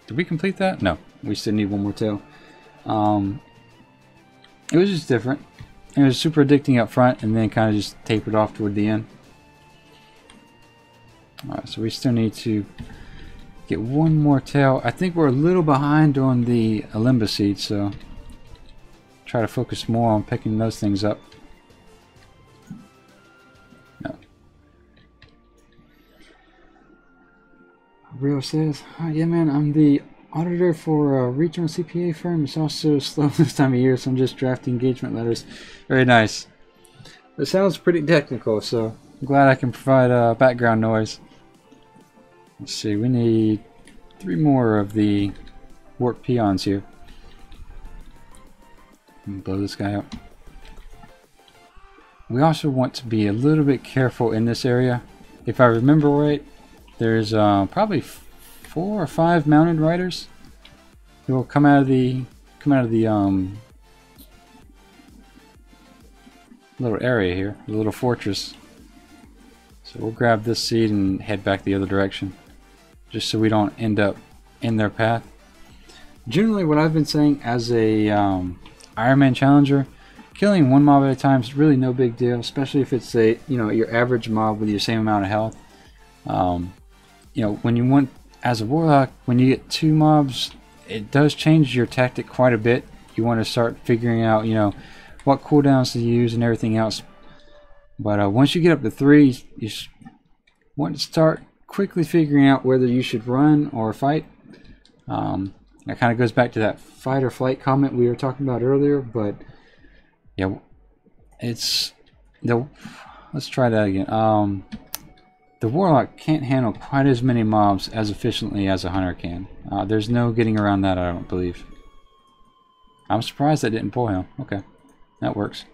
Did we complete that? No, we still need one more tail. It was just different. It was super addicting up front, and then kind of just tapered off toward the end. Alright, so we still need to get one more tail. I think we're a little behind on the Alimba seed, so try to focus more on picking those things up. No. Rio says, "Hi, yeah man, I'm the auditor for a regional CPA firm. It's also slow this time of year, so I'm just drafting engagement letters." Very nice. It sounds pretty technical, so I'm glad I can provide background noise. Let's see, we need 3 more of the warp peons here. Blow this guy up. We also want to be a little bit careful in this area. If I remember right, there's probably 4 or 5 mounted riders who will come out of the little area here, a little fortress. So we'll grab this seed and head back the other direction, just so we don't end up in their path. Generally, what I've been saying as a Ironman challenger, killing one mob at a time is really no big deal, especially if it's a your average mob with your same amount of health. When you want, as a Warlock, when you get 2 mobs, it does change your tactic quite a bit. You want to start figuring out what cooldowns to use and everything else. But once you get up to 3, you want to start quickly figuring out whether you should run or fight. That kind of goes back to that fight or flight comment we were talking about earlier. But yeah, let's try that again. The Warlock can't handle quite as many mobs as efficiently as a Hunter can. There's no getting around that, I don't believe. I'm surprised that didn't pull him. Okay, that works.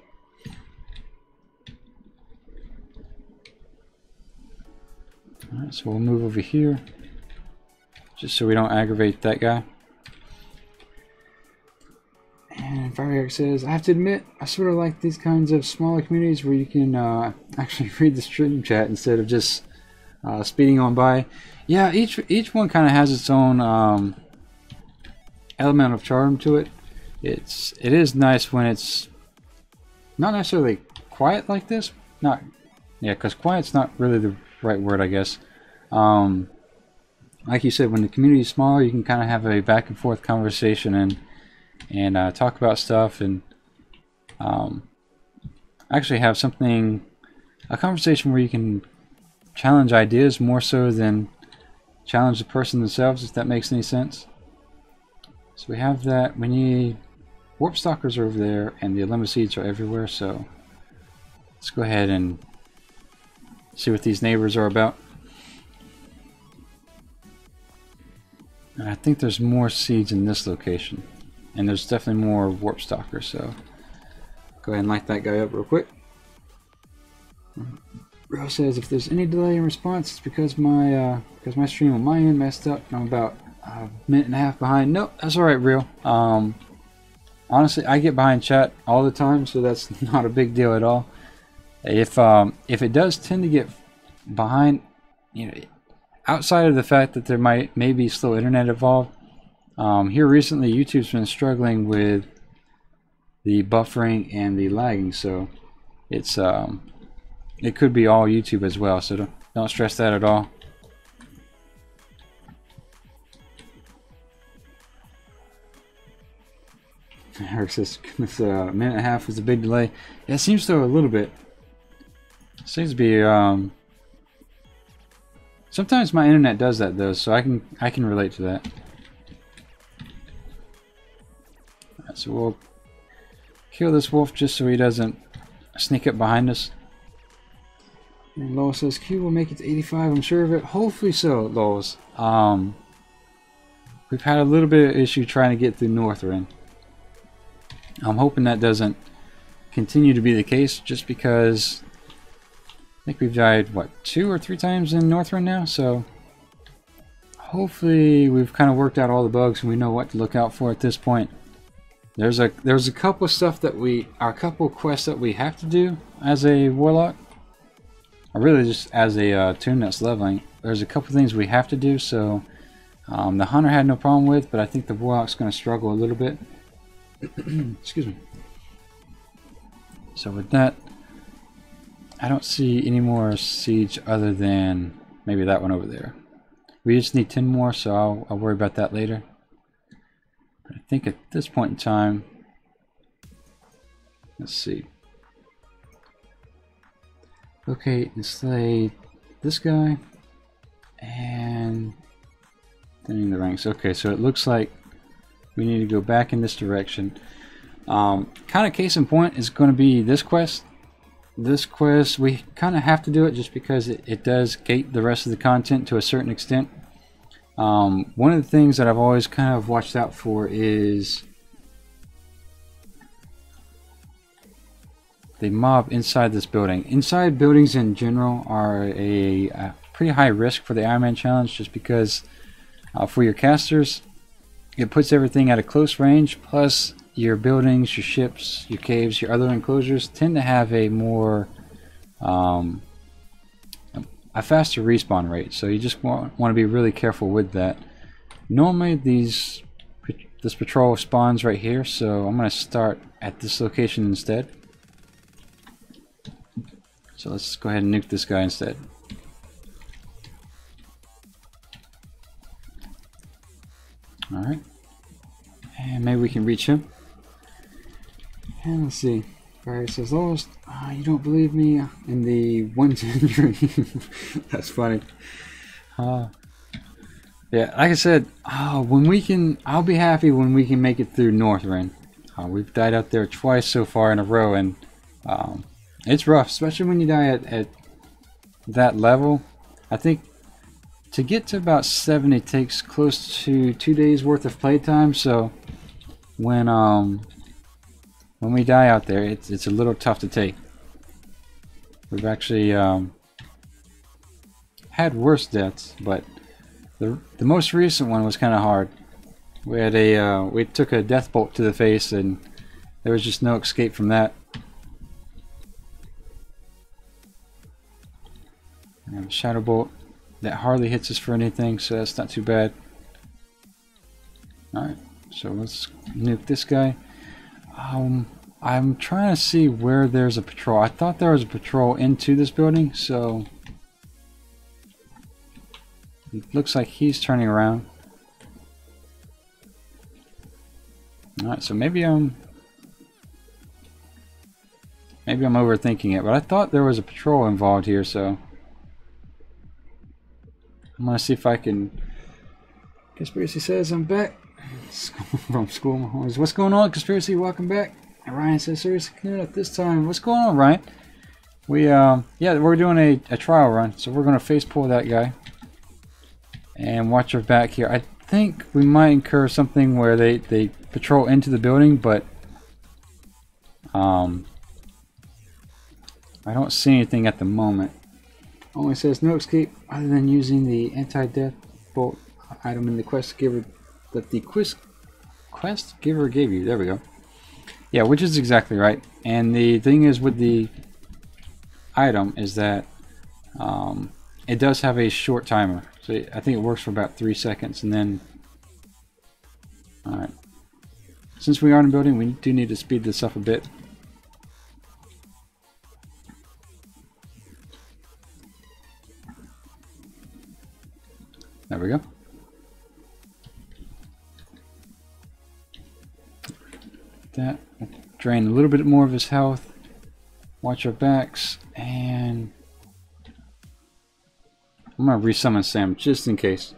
Alright, so we'll move over here, just so we don't aggravate that guy. And Fire says, I have to admit, I sort of like these kinds of smaller communities where you can actually read the stream chat instead of just speeding on by. Yeah, each one kind of has its own element of charm to it. It is nice when it's not necessarily quiet like this. Because quiet's not really the right word, I guess. Like you said, when the community is smaller, you can kind of have a back and forth conversation and talk about stuff, and actually have a conversation where you can challenge ideas more so than challenge the person themselves, if that makes any sense. So we have that. We need warp stalkers over there, and the Alemma seeds are everywhere, so let's go ahead and see what these neighbors are about. And I think there's more seeds in this location. And there's definitely more warp stalkers, so go ahead and light that guy up real quick. Ro says, if there's any delay in response, it's because my stream on my end messed up and I'm about a minute and a half behind. Nope, that's alright, Real. Honestly, I get behind chat all the time, so that's not a big deal at all. If it does tend to get behind, outside of the fact that there may be slow internet involved, here recently YouTube's been struggling with the buffering and the lagging, so it could be all YouTube as well, so don't stress that at all. Eric says this minute and a half is a big delay. Yeah, it seems to a little bit. It seems to be sometimes my internet does that though, so I can relate to that. Right, so we'll kill this wolf just so he doesn't sneak up behind us. And Lois says Q will make it to 85, I'm sure of it. Hopefully so, Lois. We've had a little bit of issue trying to get through Northrend. I'm hoping that doesn't continue to be the case, just because I think we've died, what, 2 or 3 times in Northrend now, so hopefully we've kind of worked out all the bugs and we know what to look out for at this point. There's a couple of quests that we have to do as a Warlock, or really just as a toon that's leveling. There's a couple things we have to do, so the Hunter had no problem with, but I think the Warlock's going to struggle a little bit. Excuse me. So with that, I don't see any more siege other than maybe that one over there. We just need 10 more, so I'll worry about that later. But I think at this point in time, let's see. Okay, and slay this guy and thinning the ranks. Okay, so it looks like we need to go back in this direction. Kind of case in point is going to be this quest. This quest, we kind of have to do it just because it does gate the rest of the content to a certain extent. One of the things that I've always kind of watched out for is the mob inside this building. Inside buildings in general are a pretty high risk for the Ironman challenge, just because for your casters, it puts everything at a close range, plus your buildings, your ships, your caves, your other enclosures tend to have a more a faster respawn rate, so you just want to be really careful with that. Normally this patrol spawns right here, so I'm going to start at this location instead. So let's go ahead and nuke this guy instead. Alright, and maybe we can reach him. And let's see. Alright, says Lost. You don't believe me in the 110 dream. That's funny. Yeah, like I said, when we can, I'll be happy when we can make it through Northrend. We've died out there twice so far in a row, and it's rough, especially when you die at that level. I think to get to about 7, it takes close to 2 days worth of playtime. So when we die out there, it's a little tough to take. We've actually had worse deaths, but the most recent one was kind of hard. We had we took a death bolt to the face, and there was just no escape from that. We have a shadow bolt that hardly hits us for anything, so that's not too bad. Alright, so let's nuke this guy. I'm trying to see where there's a patrol. I thought there was a patrol into this building, so it looks like he's turning around. Alright, so maybe I'm overthinking it, but I thought there was a patrol involved here, so I'm gonna see if I can. Conspiracy says I'm back from school. What's going on, Conspiracy? Welcome back. And Ryan says, seriously, at this time, what's going on, Ryan? Yeah, we're doing a trial run, so we're gonna face pull that guy and watch our back here. I think we might incur something where they patrol into the building, but I don't see anything at the moment. Only says no escape other than using the anti-death bolt item in the quest giver that the quest giver gave you. There we go. Yeah, which is exactly right. And the thing is with the item is that it does have a short timer. So I think it works for about 3 seconds, and then alright. Since we are in a building, we do need to speed this up a bit. There we go. That drain a little bit more of his health. Watch our backs, and I'm gonna resummon Sam just in case.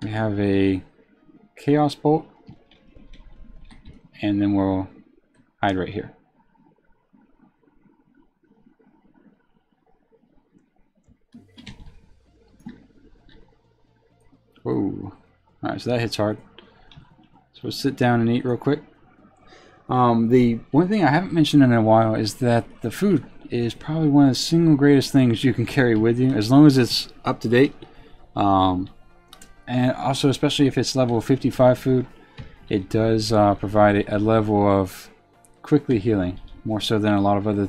We have a chaos bolt, and then we'll hide right here. Whoa. Alright, so that hits hard. So we'll sit down and eat real quick. The one thing I haven't mentioned in a while is that the food is probably one of the single greatest things you can carry with you, as long as it's up to date. And also, especially if it's level 55 food, it does provide a level of quickly healing, more so than a lot of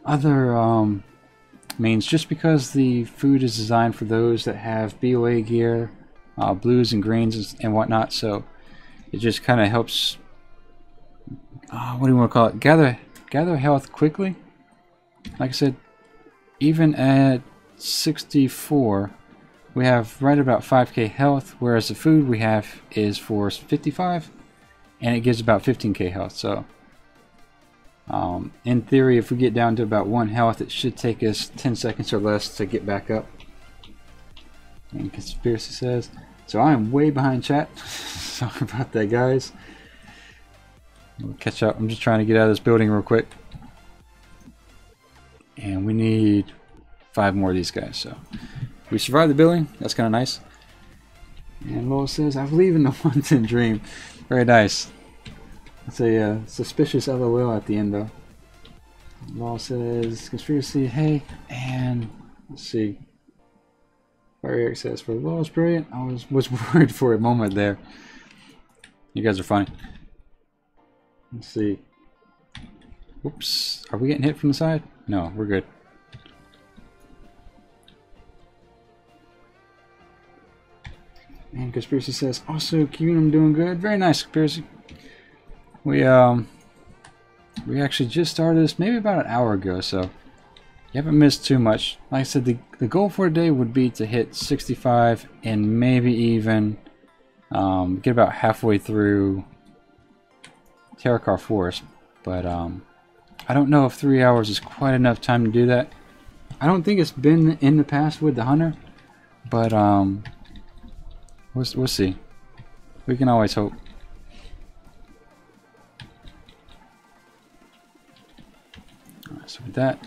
other mains, just because the food is designed for those that have BOA gear, blues and greens and whatnot, so it just kind of helps, what do you want to call it, gather health quickly. Like I said, even at 64 we have right about 5k health, whereas the food we have is for 55 and it gives about 15k health. So in theory, if we get down to about 1 health, it should take us 10 seconds or less to get back up. And Conspiracy says, so I am way behind chat. Sorry about that, guys. We'll catch up. I'm just trying to get out of this building real quick. And we need 5 more of these guys. So we survived the building. That's kind of nice. And Lowell says, I believe in the 110 dream. Very nice. It's a suspicious LOL at the end, though. Lowell says, Conspiracy, hey, and let's see. Fire Eric says, for the lowest brilliant. I was worried for a moment there. You guys are funny. Let's see. Oops. Are we getting hit from the side? No, we're good. And Conspiracy says, also Qyune, I'm doing good. Very nice, Conspiracy. We actually just started this maybe about an hour ago, so you haven't missed too much. Like I said, the goal for today would be to hit 65 and maybe even get about halfway through Terracar Forest. But I don't know if 3 hours is quite enough time to do that. I don't think it's been in the past with the Hunter, but we'll see. We can always hope. Alright, so with that,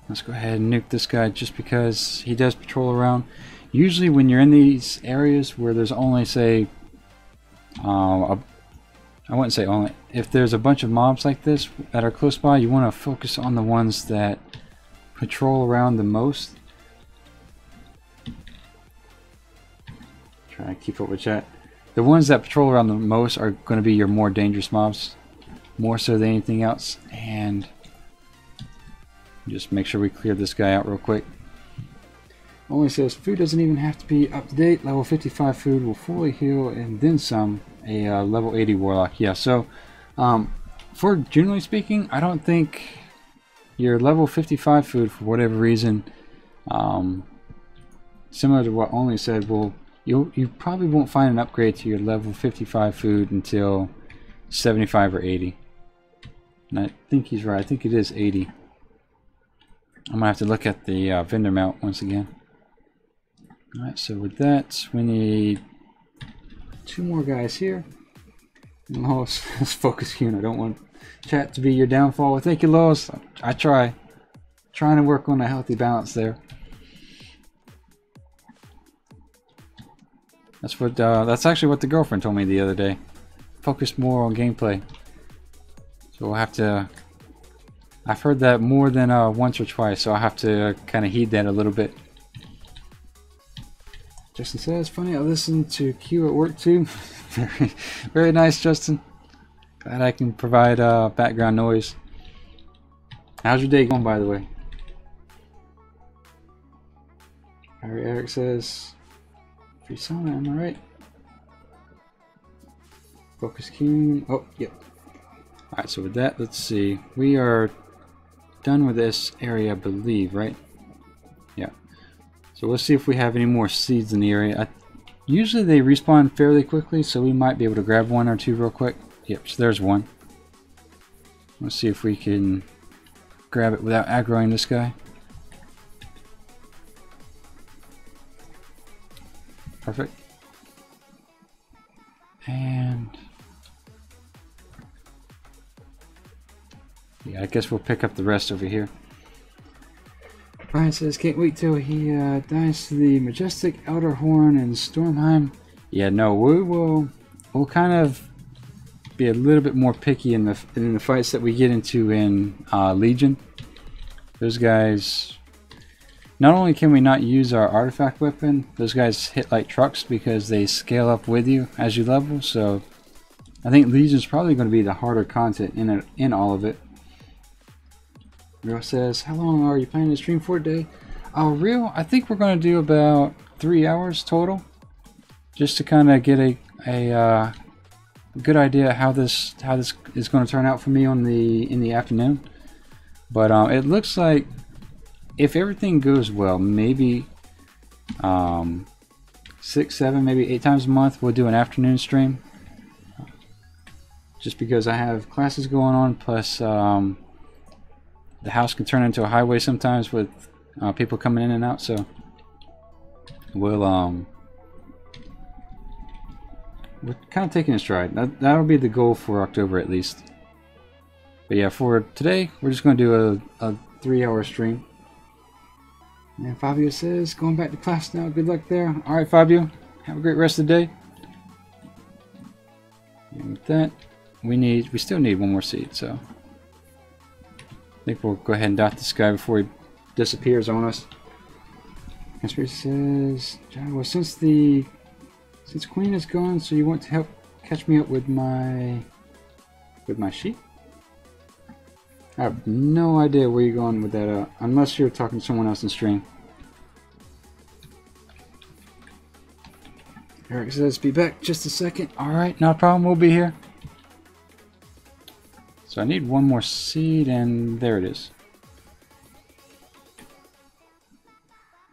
let's go ahead and nuke this guy just because he does patrol around. Usually when you're in these areas where there's only, say, I wouldn't say only, if there's a bunch of mobs like this that are close by, you want to focus on the ones that patrol around the most. Try to keep up with chat. The ones that patrol around the most are going to be your more dangerous mobs, more so than anything else. And just make sure we clear this guy out real quick. Only says food doesn't even have to be up to date. Level 55 food will fully heal and then some. A level 80 Warlock. Yeah, so for generally speaking, I don't think your level 55 food, for whatever reason, similar to what Only said, you probably won't find an upgrade to your level 55 food until 75 or 80. And I think he's right. I think it is 80. I'm gonna have to look at the vendor mount once again. Alright, so with that, we need 2 more guys here. Lois, let's focus Qyune. I don't want chat to be your downfall. Well, thank you, Lois. I try. Trying to work on a healthy balance there. That's actually what the girlfriend told me the other day. Focus more on gameplay. So we'll have to. I've heard that more than once or twice, so I have to kind of heed that a little bit. Justin says, funny, I listen to Q at work too. Very nice, Justin. Glad I can provide background noise. How's your day going, by the way? Eric says, free summon, am I right? Focus Qyune. Oh, yep. Alright, so with that, let's see. We are done with this area, I believe, right? Yeah. So let's see if we have any more seeds in the area. Usually they respawn fairly quickly, so we might be able to grab 1 or 2 real quick. Yep, so there's 1. Let's see if we can grab it without aggroing this guy. Perfect. And yeah, I guess we'll pick up the rest over here. Brian says, can't wait till he dies to the Majestic, Outer Horn, and Stormheim. Yeah, no, we'll kind of be a little bit more picky in the fights that we get into in Legion. Those guys, not only can we not use our artifact weapon, those guys hit like trucks because they scale up with you as you level. So I think Legion's probably going to be the harder content in all of it. Real says, how long are you planning to stream for today? Real, I think we're going to do about 3 hours total, just to kind of get a good idea how this is going to turn out for me in the afternoon. But it looks like if everything goes well, maybe 6, 7, maybe 8 times a month we'll do an afternoon stream. Just because I have classes going on, plus the house can turn into a highway sometimes with people coming in and out, so we're kind of taking a stride. That'll be the goal for October at least. But yeah, for today, we're just going to do a 3-hour stream. And Fabio says, going back to class now. Good luck there. All right, Fabio, have a great rest of the day. And with that, we still need 1 more seed, so I think we'll go ahead and dot this guy before he disappears on us. Conspiracy says, well, since Qyune is gone, so you want to help catch me up with my sheep? I have no idea where you're going with that, unless you're talking to someone else in stream. Eric says, be back just a second. Alright, no problem, we'll be here. So I need one more seed, and there it is.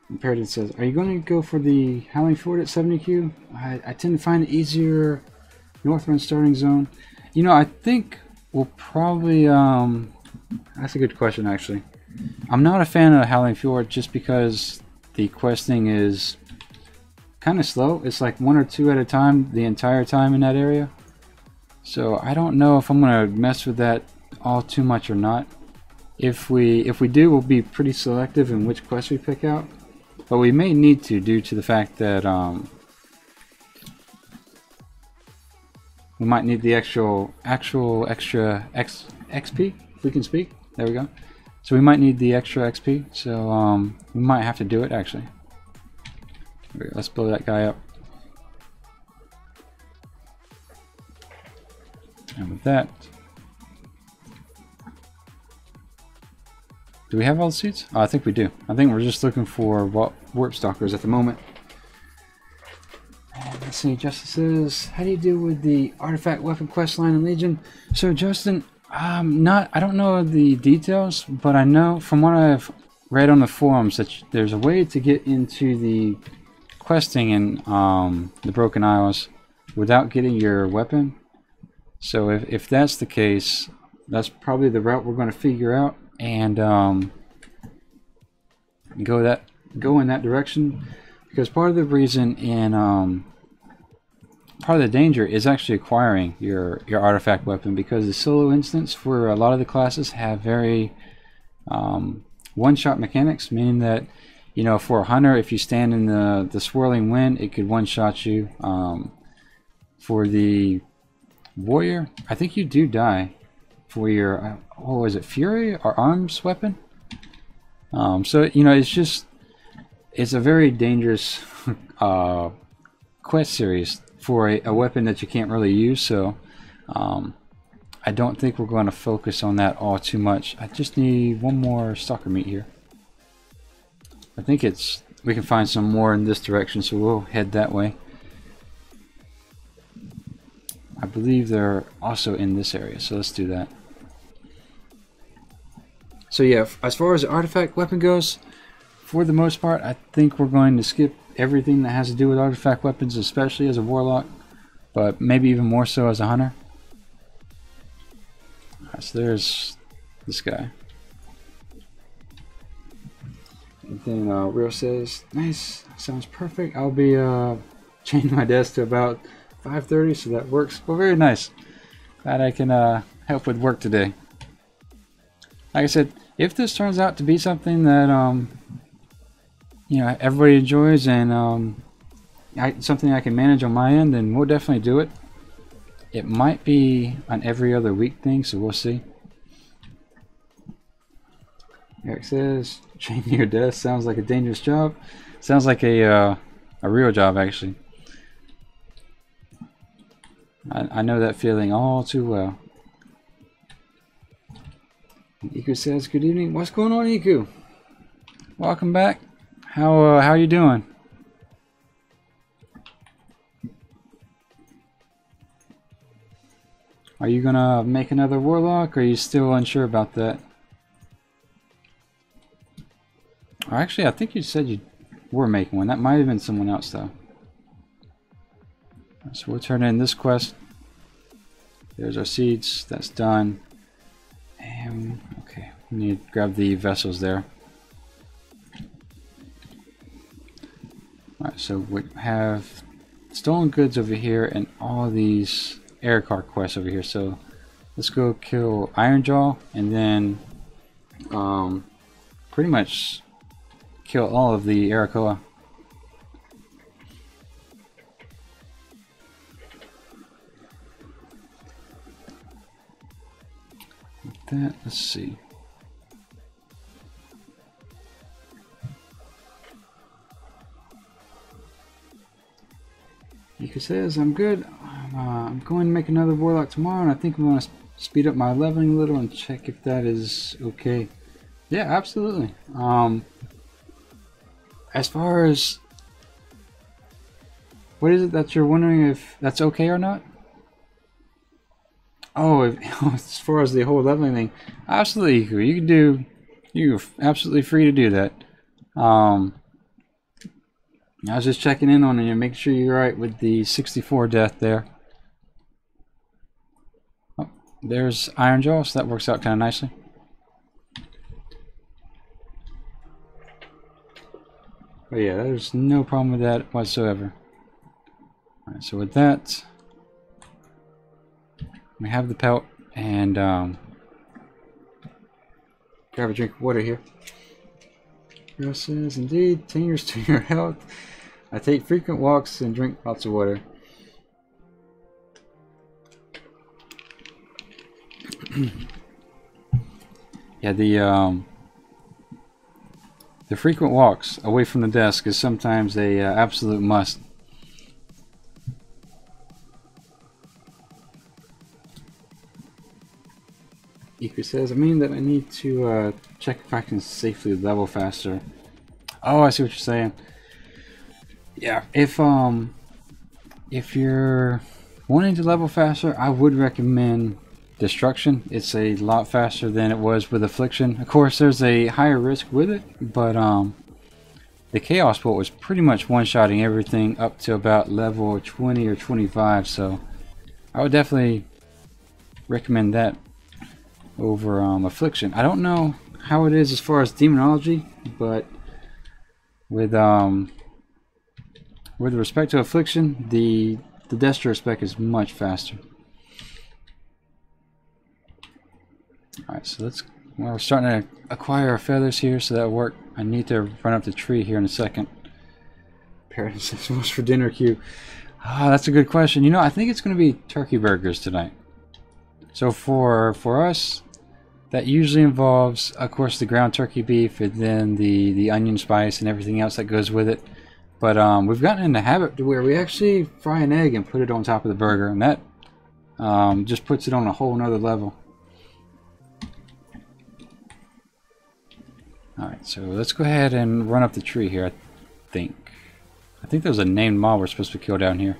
Imperative says, are you going to go for the Howling Fort at 70Q? I tend to find it easier north run starting zone. You know, I think we'll probably, that's a good question actually. I'm not a fan of Howling Fjord just because the questing is kind of slow. It's like 1 or 2 at a time the entire time in that area. So I don't know if I'm going to mess with that all too much or not. If we do, we'll be pretty selective in which quest we pick out. But we may need to, due to the fact that we might need the actual extra XP, if we can speak. There we go. So we might need the extra XP, so we might have to do it actually. Let's blow that guy up. And with that, do we have all the seeds? Oh, I think we do. I think we're just looking for warp stalkers at the moment. And let's see, Justice says, how do you deal with the artifact weapon quest line in Legion? So Justin, I don't know the details, but I know from what I've read on the forums that there's a way to get into the questing in the Broken Isles without getting your weapon. So if that's the case, that's probably the route we're going to figure out and go in that direction, because part of the reason and part of the danger is actually acquiring your artifact weapon, because the solo instance for a lot of the classes have very one-shot mechanics, meaning that, you know, for a hunter, if you stand in the swirling wind, it could one-shot you. For the warrior, I think you do die for your what was it, Fury or Arms weapon. So you know, it's a very dangerous quest series for a weapon that you can't really use. So I don't think we're going to focus on that all too much. I just need one more stalker meat here. I think we can find some more in this direction, so we'll head that way. I believe they're also in this area, so let's do that. So yeah, as far as the artifact weapon goes, for the most part, I think we're going to skip everything that has to do with artifact weapons, especially as a warlock, but maybe even more so as a hunter. Alright, so there's this guy. And then Real says, nice, sounds perfect. I'll be changing my desk to about 5:30, so that works. Well, very nice. Glad I can help with work today. Like I said, if this turns out to be something that you know, everybody enjoys and something I can manage on my end, then we'll definitely do it. It might be an every other week thing, so we'll see. Eric says, changing your desk sounds like a dangerous job. Sounds like a real job, actually. I know that feeling all too well. Iku says, good evening. What's going on, Iku? Welcome back. How you doing? Are you gonna make another warlock, or are you still unsure about that? Or actually, I think you said you were making one. That might have been someone else, though. So we'll turn in this quest. There's our seeds. That's done. And okay, we need to grab the vessels there. Alright, so we have stolen goods over here and all these air car quests over here. So let's go kill Ironjaw and then pretty much kill all of the Arakoa. That, let's see. Ika says, I'm good. I'm going to make another Warlock tomorrow, and I think I'm going to speed up my leveling a little and check if that is okay. Yeah, absolutely. As far as... what is it that you're wondering if that's okay or not? Oh, as far as the whole leveling thing, absolutely, Iku. You can do... you're absolutely free to do that. I was just checking in on you, making sure you're right with the 64 death there. Oh, there's Iron Jaw, so that works out kind of nicely. But yeah, there's no problem with that whatsoever. Alright, so with that, we have the pelt, and grab a drink of water here. Girl says, indeed, 10 years to your health. I take frequent walks and drink lots of water. Yeah, the frequent walks away from the desk is sometimes a absolute must. Iku says, I mean that I need to check if I can safely level faster. Oh, I see what you're saying. Yeah, if you're wanting to level faster, I would recommend Destruction. It's a lot faster than it was with Affliction. Of course, there's a higher risk with it, but the Chaos Bolt was pretty much one-shotting everything up to about level 20 or 25, so I would definitely recommend that over Affliction. I don't know how it is as far as Demonology, but with respect to Affliction, the Destro spec is much faster. Alright, so we're starting to acquire our feathers here, so that'll work. I need to run up the tree here in a second. Parrot says, what's for dinner, Q? Ah, that's a good question. You know, I think it's going to be turkey burgers tonight. So for us, that usually involves, of course, the ground turkey beef, and then the onion spice and everything else that goes with it. But we've gotten in the habit to where we actually fry an egg and put it on top of the burger, and that just puts it on a whole nother level. Alright, so let's go ahead and run up the tree here, I think. I think there's a named mob we're supposed to kill down here.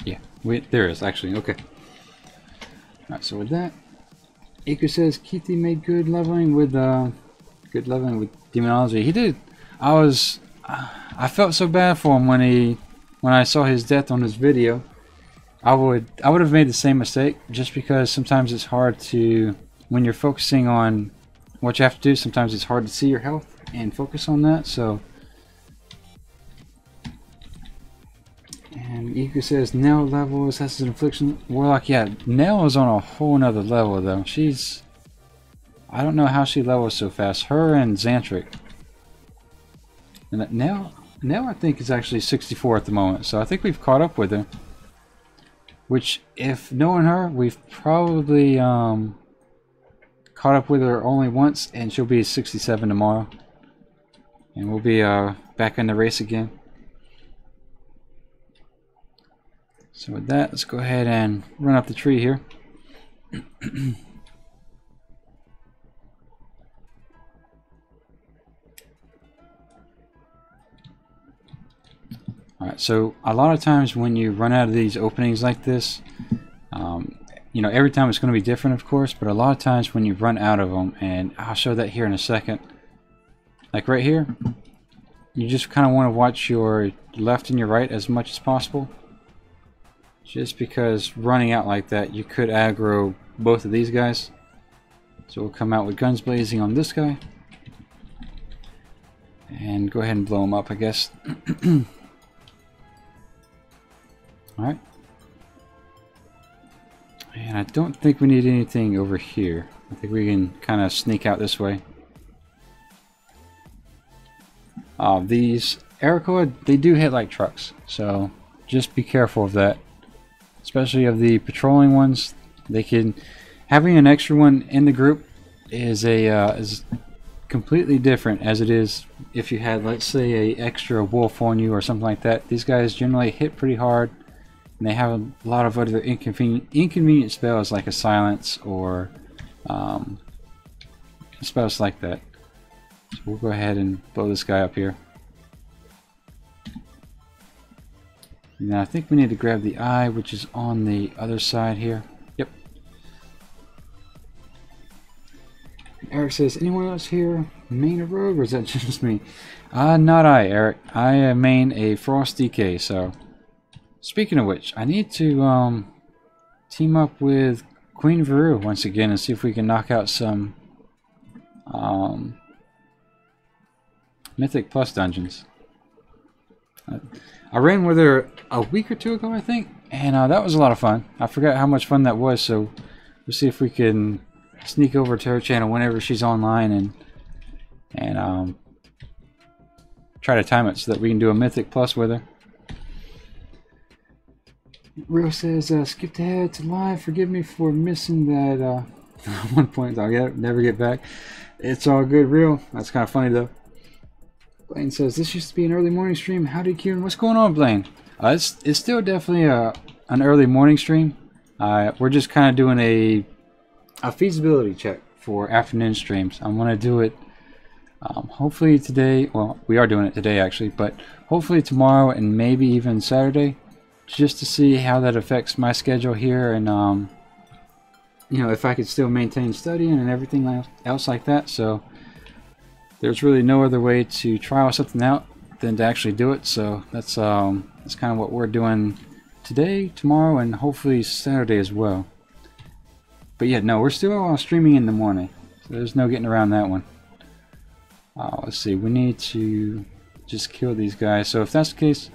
Yeah, there is actually, okay. Alright, so with that, Iku says Keithy made good leveling with Demonology. He did. I felt so bad for him when I saw his death on his video. I would have made the same mistake, just because sometimes it's hard to, when you're focusing on what you have to do, sometimes it's hard to see your health and focus on that. So, and Iku says Nell levels, that's an Affliction Warlock. Yeah, Nell is on a whole nother level though. I don't know how she levels so fast. Her and Xantric. And Nell I think is actually 64 at the moment, so I think we've caught up with her. Which, if knowing her, we've probably caught up with her only once, and she'll be 67 tomorrow. And we'll be back in the race again. So with that, let's go ahead and run up the tree here. Alright, so a lot of times when you run out of these openings like this, you know, every time it's going to be different, of course, but a lot of times when you run out of them, and I'll show that here in a second, like right here, you just kind of want to watch your left and your right as much as possible, just because running out like that, you could aggro both of these guys. So we'll come out with guns blazing on this guy, and go ahead and blow him up, I guess. Alright. And I don't think we need anything over here. I think we can kind of sneak out this way. These Arakoa, they do hit like trucks, so just be careful of that. Especially of the patrolling ones. They can, having an extra one in the group is completely different as it is if you had, let's say, a extra wolf on you or something like that. These guys generally hit pretty hard, and they have a lot of other inconvenient spells like a silence or spells like that. So we'll go ahead and blow this guy up here. Now I think we need to grab the eye, which is on the other side here. Yep. Eric says, anyone else here main a rogue, or is that just me? Not I, Eric. I main a Frost DK, so... Speaking of which, I need to team up with Queen Veru once again and see if we can knock out some Mythic Plus dungeons. I ran with her a week or two ago, I think, and that was a lot of fun. I forgot how much fun that was, so we'll see if we can sneak over to her channel whenever she's online and try to time it so that we can do a Mythic Plus with her. Rio says, skipped ahead to live. Forgive me for missing that 1 point. I'll never get back. It's all good, Rio. That's kind of funny, though. Blaine says, this used to be an early morning stream. Howdy, Qyune. What's going on, Blaine? It's still definitely an early morning stream. We're just kind of doing a feasibility check for afternoon streams. I'm going to do it hopefully today. Well, we are doing it today, actually, but hopefully tomorrow and maybe even Saturday, just to see how that affects my schedule here and, you know, if I could still maintain studying and everything else like that. So there's really no other way to trial something out than to actually do it. So that's kind of what we're doing today, tomorrow, and hopefully Saturday as well. But yeah, no, we're still streaming in the morning, so there's no getting around that one. Let's see, we need to just kill these guys. So if that's the case,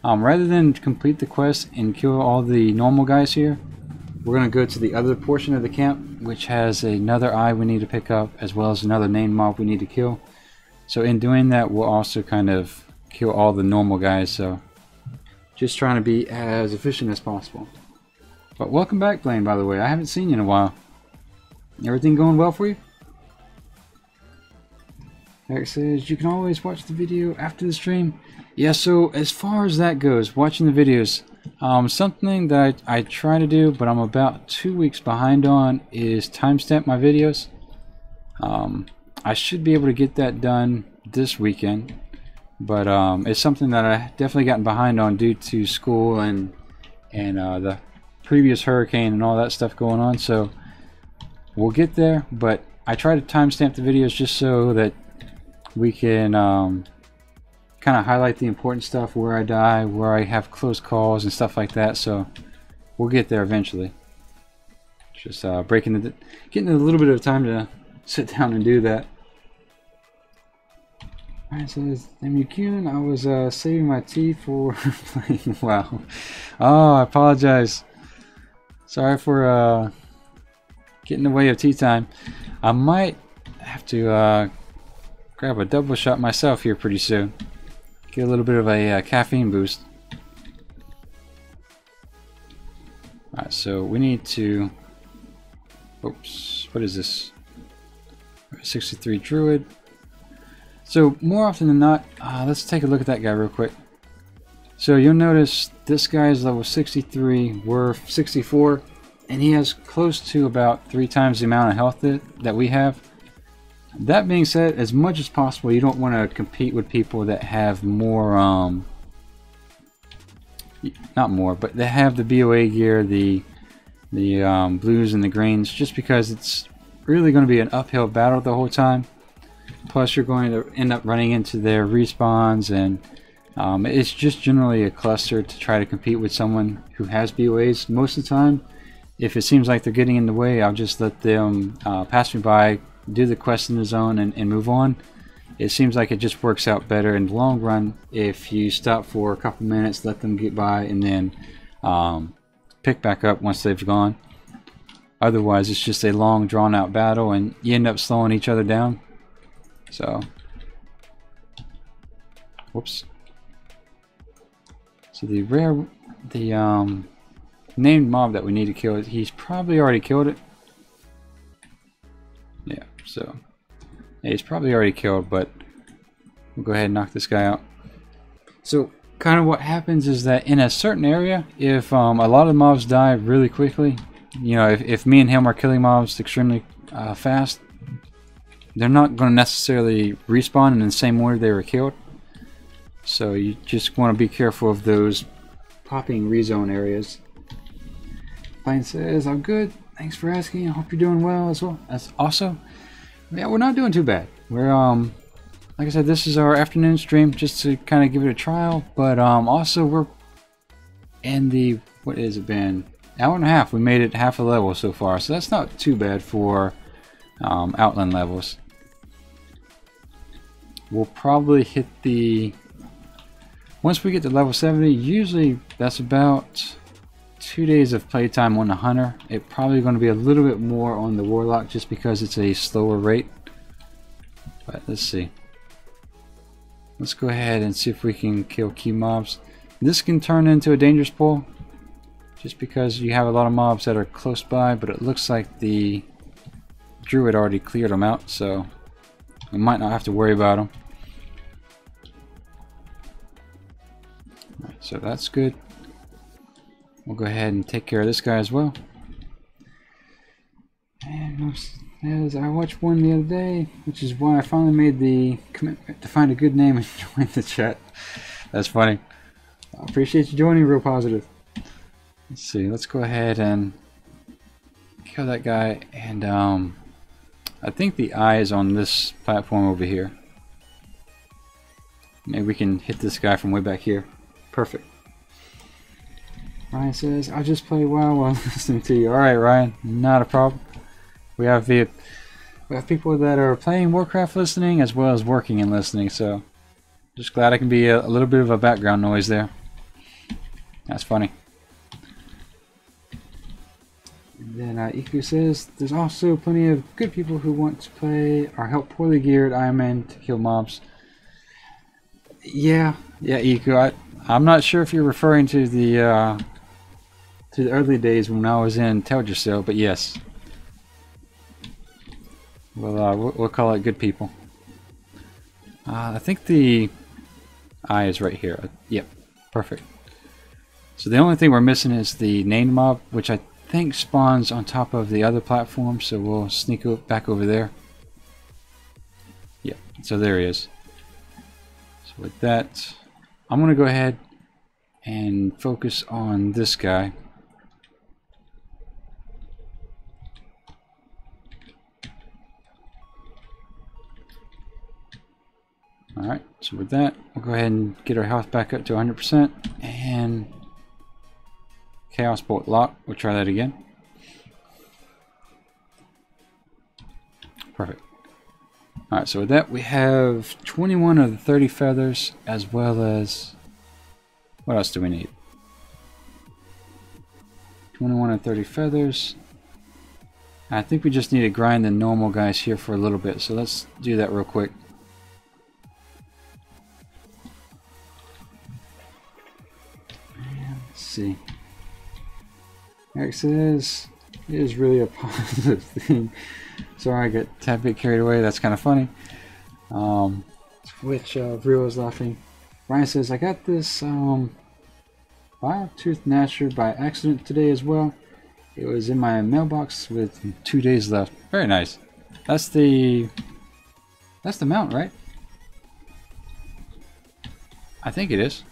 rather than complete the quest and kill all the normal guys here, we're going to go to the other portion of the camp, which has another eye we need to pick up, as well as another named mob we need to kill. So in doing that, we'll also kind of kill all the normal guys, so just trying to be as efficient as possible. But welcome back, Blaine, by the way. I haven't seen you in a while. Everything going well for you? Eric says, you can always watch the video after the stream. Yeah, so as far as that goes, watching the videos, something that I try to do, but I'm about 2 weeks behind on, is timestamp my videos. I should be able to get that done this weekend, but it's something that I definitely gotten behind on due to school and the previous hurricane and all that stuff going on. So we'll get there, but I try to timestamp the videos just so that we can kind of highlight the important stuff, where I die, where I have close calls and stuff like that. So we'll get there eventually. Just getting a little bit of time to sit down and do that. Alright, says, thank you, Qyune. I was saving my tea for playing WoW. Oh, I apologize. Sorry for getting in the way of tea time. I might have to grab a double shot myself here pretty soon. Get a little bit of a caffeine boost. Alright, so we need to... Oops, what is this? 63 Druid. So more often than not, let's take a look at that guy real quick. So you'll notice this guy is level 63, we're 64, and he has close to about 3 times the amount of health that we have. That being said, as much as possible, you don't want to compete with people that have more, not more, but they have the BOA gear, the blues and the greens, just because it's really going to be an uphill battle the whole time. Plus you're going to end up running into their respawns, and it's just generally a cluster to try to compete with someone who has BOAs. Most of the time, if it seems like they're getting in the way, I'll just let them pass me by, do the quest in the zone, and move on. It seems like it just works out better in the long run if you stop for a couple minutes, let them get by, and then pick back up once they've gone. Otherwise, it's just a long, drawn-out battle, and you end up slowing each other down. So, whoops. So the named mob that we need to kill, he's probably already killed it. Yeah, so yeah, he's probably already killed, but we'll go ahead and knock this guy out. So kind of what happens is that in a certain area, if a lot of mobs die really quickly, you know, if me and him are killing mobs extremely fast, they're not going to necessarily respawn in the same order they were killed. So you just want to be careful of those popping rezone areas. Plain says, I'm good. Thanks for asking. I hope you're doing well as well. That's awesome. Yeah, we're not doing too bad. We're like I said, this is our afternoon stream just to kind of give it a trial. But also we're in the, what has it been? Hour and a half. We made it half a level so far, so that's not too bad for Outland levels. We'll probably hit the, once we get to level 70, usually that's about 2 days of playtime on the Hunter. It's probably going to be a little bit more on the Warlock just because it's a slower rate. But let's see. Let's go ahead and see if we can kill key mobs. This can turn into a dangerous pool just because you have a lot of mobs that are close by, but it looks like the Druid already cleared them out, so we might not have to worry about them. Right, so that's good. We'll go ahead and take care of this guy as well. And as I watched one the other day, which is why I finally made the commitment to find a good name and join the chat. That's funny. I appreciate you joining, Real Positive. Let's see, let's go ahead and kill that guy. And I think the eye is on this platform over here. Maybe we can hit this guy from way back here. Perfect. Ryan says, I just play WoW while listening to you. Alright, Ryan, not a problem. We have people that are playing Warcraft listening as well as working and listening, so just glad I can be a little bit of a background noise there. That's funny. And then Iku says, there's also plenty of good people who want to play or help poorly geared Ironman to kill mobs. Yeah, Iku, I'm not sure if you're referring to the early days when I was in Teldrassil, but yes. We'll call it good people. I think the eye is right here. Yep, perfect. So the only thing we're missing is the named mob, which I think spawns on top of the other platform, so we'll sneak back over there. Yep, so there he is. So with that, I'm going to go ahead and focus on this guy. Alright, so with that, we'll go ahead and get our health back up to 100% and Chaos Bolt lock. We'll try that again. Perfect. Alright, so with that, we have 21 of the 30 feathers, as well as, what else do we need? 21 of 30 feathers. I think we just need to grind the normal guys here for a little bit, so let's do that real quick. See. Eric says it is really a positive thing. Sorry, I get a tad bit carried away. That's kind of funny. Which Rio is laughing. Ryan says, I got this Wild-Tooth Gnasher by accident today as well. It was in my mailbox with 2 days left. Very nice. That's the mount, right? I think it is.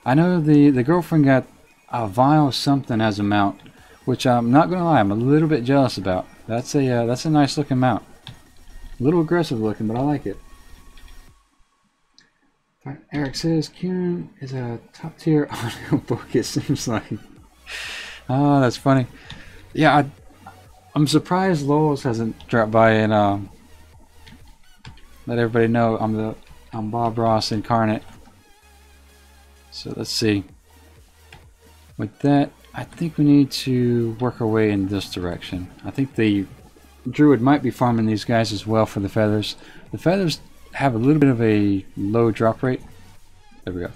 I know the girlfriend got a vile something as a mount, which I'm not gonna lie, I'm a little bit jealous about. That's a nice looking mount. A little aggressive looking, but I like it. Eric says Qyune is a top tier audio book. It seems like. Oh, that's funny. Yeah, I'm surprised Lowe's hasn't dropped by and let everybody know I'm Bob Ross incarnate. So let's see. With that, I think we need to work our way in this direction. I think the Druid might be farming these guys as well for the feathers. The feathers have a little bit of a low drop rate. There we go.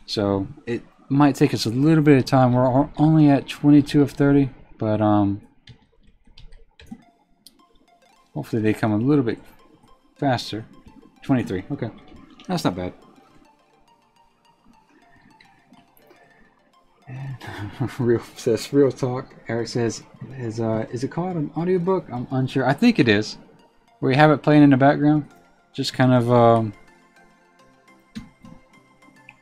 So it might take us a little bit of time. We're only at 22 of 30, but hopefully they come a little bit faster. 23. Okay, that's not bad. Real talk. Eric says, is it called an audiobook? I'm unsure. I think it is. Where you have it playing in the background, just kind of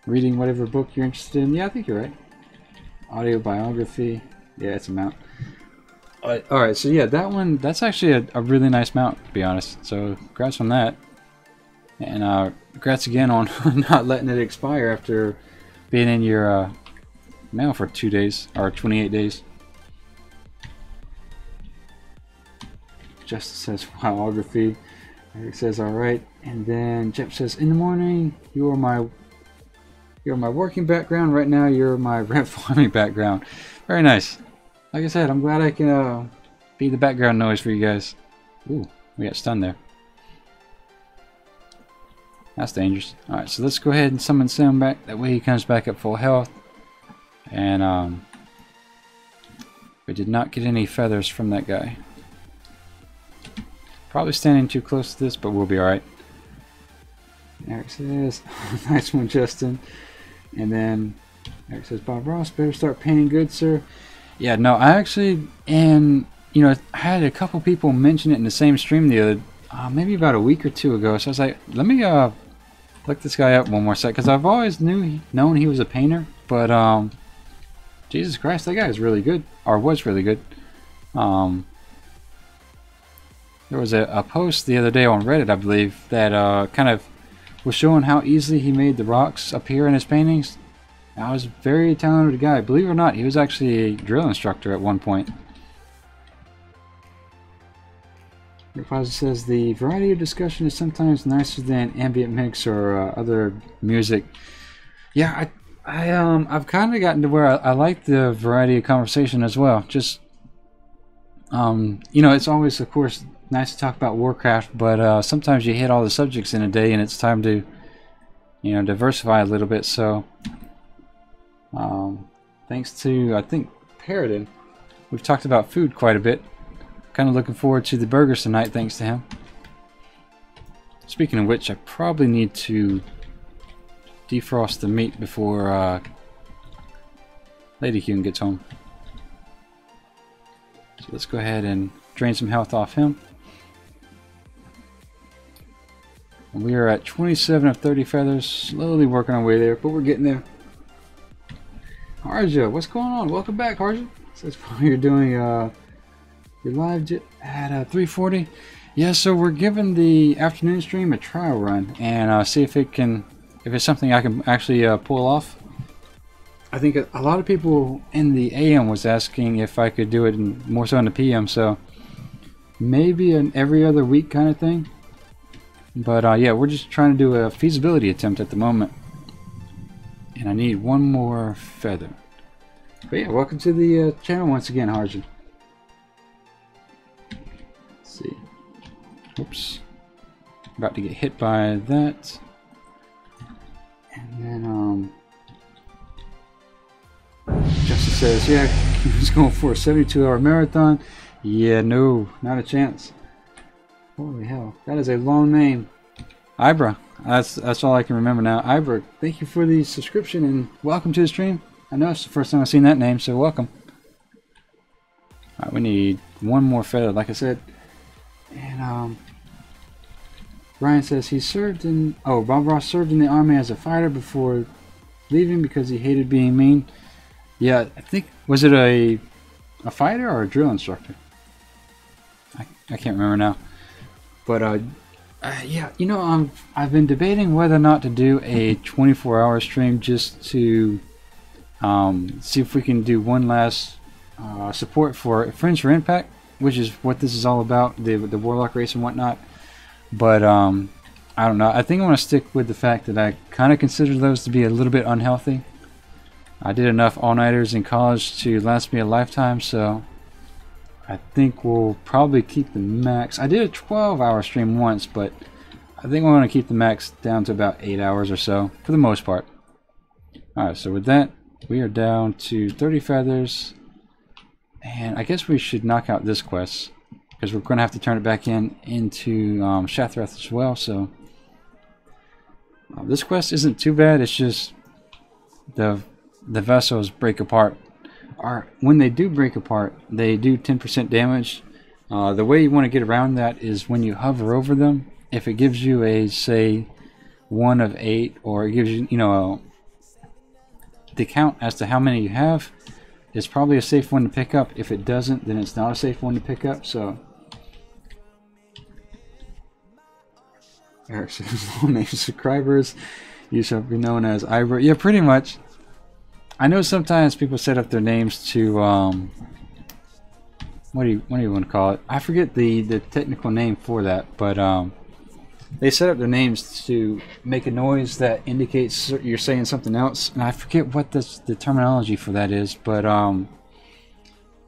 reading whatever book you're interested in. Yeah, I think you're right. Audio biography. Yeah, it's a mount. Alright, so yeah, that one, that's actually a really nice mount, to be honest. So, congrats on that. And congrats again on not letting it expire after being in your mail for 2 days, or 28 days. Justice says biography. Eric says alright. And then Jeff says, in the morning, you're my working background. Right now, you're my rent farming background. Very nice. Like I said, I'm glad I can be the background noise for you guys. Ooh, we got stunned there. That's dangerous. Alright, so let's go ahead and summon Sam back. That way he comes back at full health. And we did not get any feathers from that guy. Probably standing too close to this, but we'll be alright. Eric says, nice one, Justin. And then Eric says, Bob Ross, better start painting good, sir. Yeah, no, I actually, and you know, I had a couple people mention it in the same stream the other, maybe about a week or two ago. So I was like, let me look this guy up one more sec, because I've always known he was a painter, but Jesus Christ, that guy is really good, or was really good. There was a post the other day on Reddit, I believe, that kind of was showing how easily he made the rocks appear in his paintings. I was a very talented guy. Believe it or not, he was actually a drill instructor at one point. Reposit says, the variety of discussion is sometimes nicer than ambient mix or other music. Yeah, I've kind of gotten to where I like the variety of conversation as well. Just, you know, it's always, of course, nice to talk about Warcraft, but sometimes you hit all the subjects in a day and it's time to, you know, diversify a little bit. So, thanks to, I think, Paradin, we've talked about food quite a bit. Kind of looking forward to the burgers tonight, thanks to him. Speaking of which, I probably need to defrost the meat before Lady Qyune gets home. So let's go ahead and drain some health off him. And we are at 27 of 30 feathers, slowly working our way there, but we're getting there. Harja, what's going on? Welcome back, Harja. Says you're doing your live at 3:40. Yeah, so we're giving the afternoon stream a trial run and see if it's something I can actually pull off. I think a lot of people in the AM was asking if I could do it more so in the PM, so maybe an every other week kind of thing. But yeah, we're just trying to do a feasibility attempt at the moment. And I need one more feather. But yeah, welcome to the channel once again, Harjan. Let's see. Oops. About to get hit by that. And then, Justice says, yeah, he's going for a 72-hour marathon. Yeah, no, not a chance. Holy hell, that is a long name. Ibra, that's all I can remember now. Ibra, thank you for the subscription and welcome to the stream. I know it's the first time I've seen that name, so welcome. Alright, we need one more feather, like I said. And Ryan says he served in, Bob Ross served in the army as a fighter before leaving because he hated being mean. Yeah, I think, was it a fighter or a drill instructor? I can't remember now. But yeah, you know, I've been debating whether or not to do a 24-hour stream just to see if we can do one last support for Friends for Impact, which is what this is all about, the Warlock race and whatnot. But I don't know. I think I want to stick with the fact that I kind of consider those to be a little bit unhealthy. I did enough all-nighters in college to last me a lifetime, so I think we'll probably keep the max. I did a 12-hour stream once, but I think we're going to keep the max down to about 8 hours or so, for the most part. Alright, so with that, we are down to 30 feathers. And I guess we should knock out this quest, because we're going to have to turn it back into Shattrath as well. So this quest isn't too bad. It's just the vessels break apart. When they do break apart, they do 10% damage. The way you want to get around that is when you hover over them. If it gives you a, say, 1 of 8, or it gives you, the count as to how many you have, it's probably a safe one to pick up. If it doesn't, then it's not a safe one to pick up. So Eric says, "Name subscribers, you shall be known as Irma." Yeah, pretty much. I know sometimes people set up their names to what do you want to call it? I forget the technical name for that, but they set up their names to make a noise that indicates you're saying something else, and I forget what the terminology for that is, but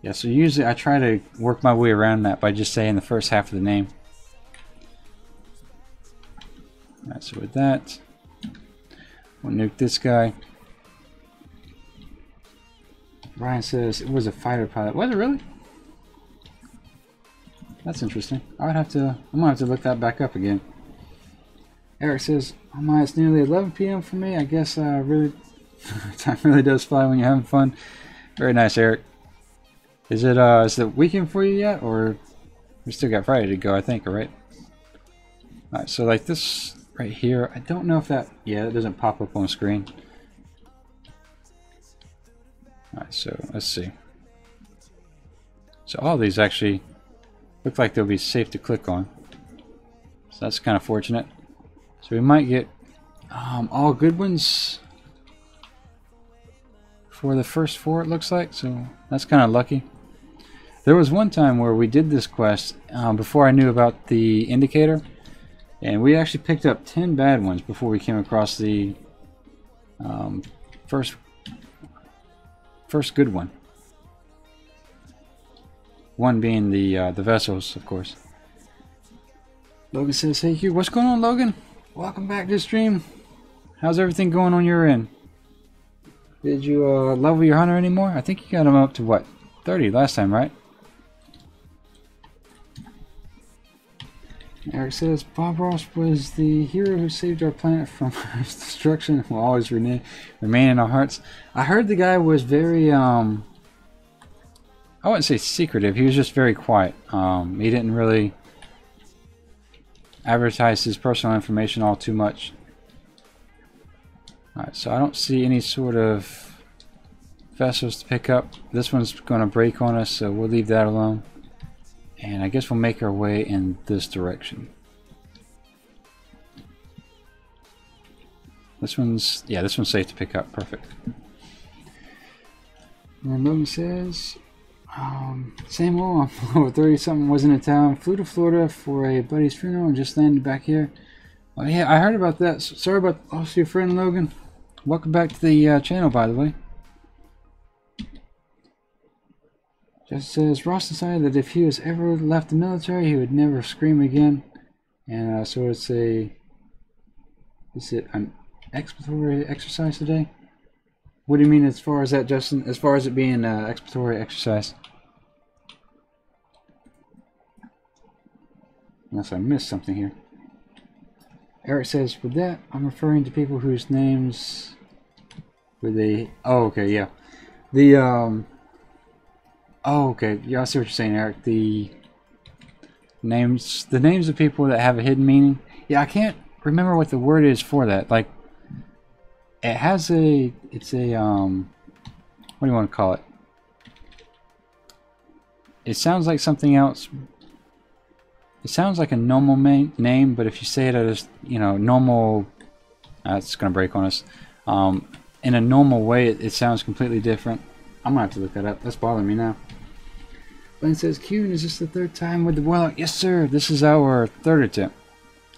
yeah, so usually I try to work my way around that by just saying the first half of the name. Alright, so with that, we'll nuke this guy. Ryan says it was a fighter pilot. Was it really? That's interesting. I'm gonna have to look that back up again. Eric says, "Oh my, it's nearly 11 p.m. for me. I guess really, time really does fly when you're having fun." Very nice, Eric. Is it weekend for you yet, or we still got Friday to go? I think, right? All right, so like this right here, I don't know if that, yeah, it doesn't pop up on screen. All right, so let's see. So all these actually look like they'll be safe to click on. So that's kind of fortunate. So we might get all good ones for the first 4, it looks like. So that's kind of lucky. There was one time where we did this quest before I knew about the indicator, and we actually picked up 10 bad ones before we came across the first good one. One being the vessels, of course. Logan says, "Hey Q, what's going on, Logan? Welcome back to the stream. How's everything going on your end? Did you level your hunter anymore? I think you got him up to what, 30 last time, right?" Eric says, "Bob Ross was the hero who saved our planet from destruction. Will always remain in our hearts." I heard the guy was very I wouldn't say secretive. He was just very quiet. He didn't really advertise his personal information all too much. Alright, so I don't see any sort of vessels to pick up. This one's going to break on us, so we'll leave that alone. And I guess we'll make our way in this direction. This one's safe to pick up. Perfect. And Logan says, "Same old, I'm over 30 something, wasn't in town, flew to Florida for a buddy's funeral and just landed back here." Oh yeah, I heard about that. Sorry about lost your friend, Logan. Welcome back to the channel, by the way. Just says, "Ross decided that if he was ever left the military, he would never scream again." And so it's is it an exploratory exercise today? What do you mean as far as that, Justin? As far as it being an exploratory exercise? Unless I missed something here. Eric says, "With that, I'm referring to people whose names were they..." Oh, okay, yeah. Oh, okay. Yeah, I see what you're saying, Eric. The names of people that have a hidden meaning. Yeah, I can't remember what the word is for that. Like, it has a... It's a, what do you want to call it? It sounds like something else. It sounds like a normal name, but if you say it as, normal... it's going to break on us. In a normal way, it sounds completely different. I'm going to have to look that up. That's bothering me now. Glenn says, "Qyune, is this the 3rd time with the Warlock?" Yes, sir. This is our 3rd attempt.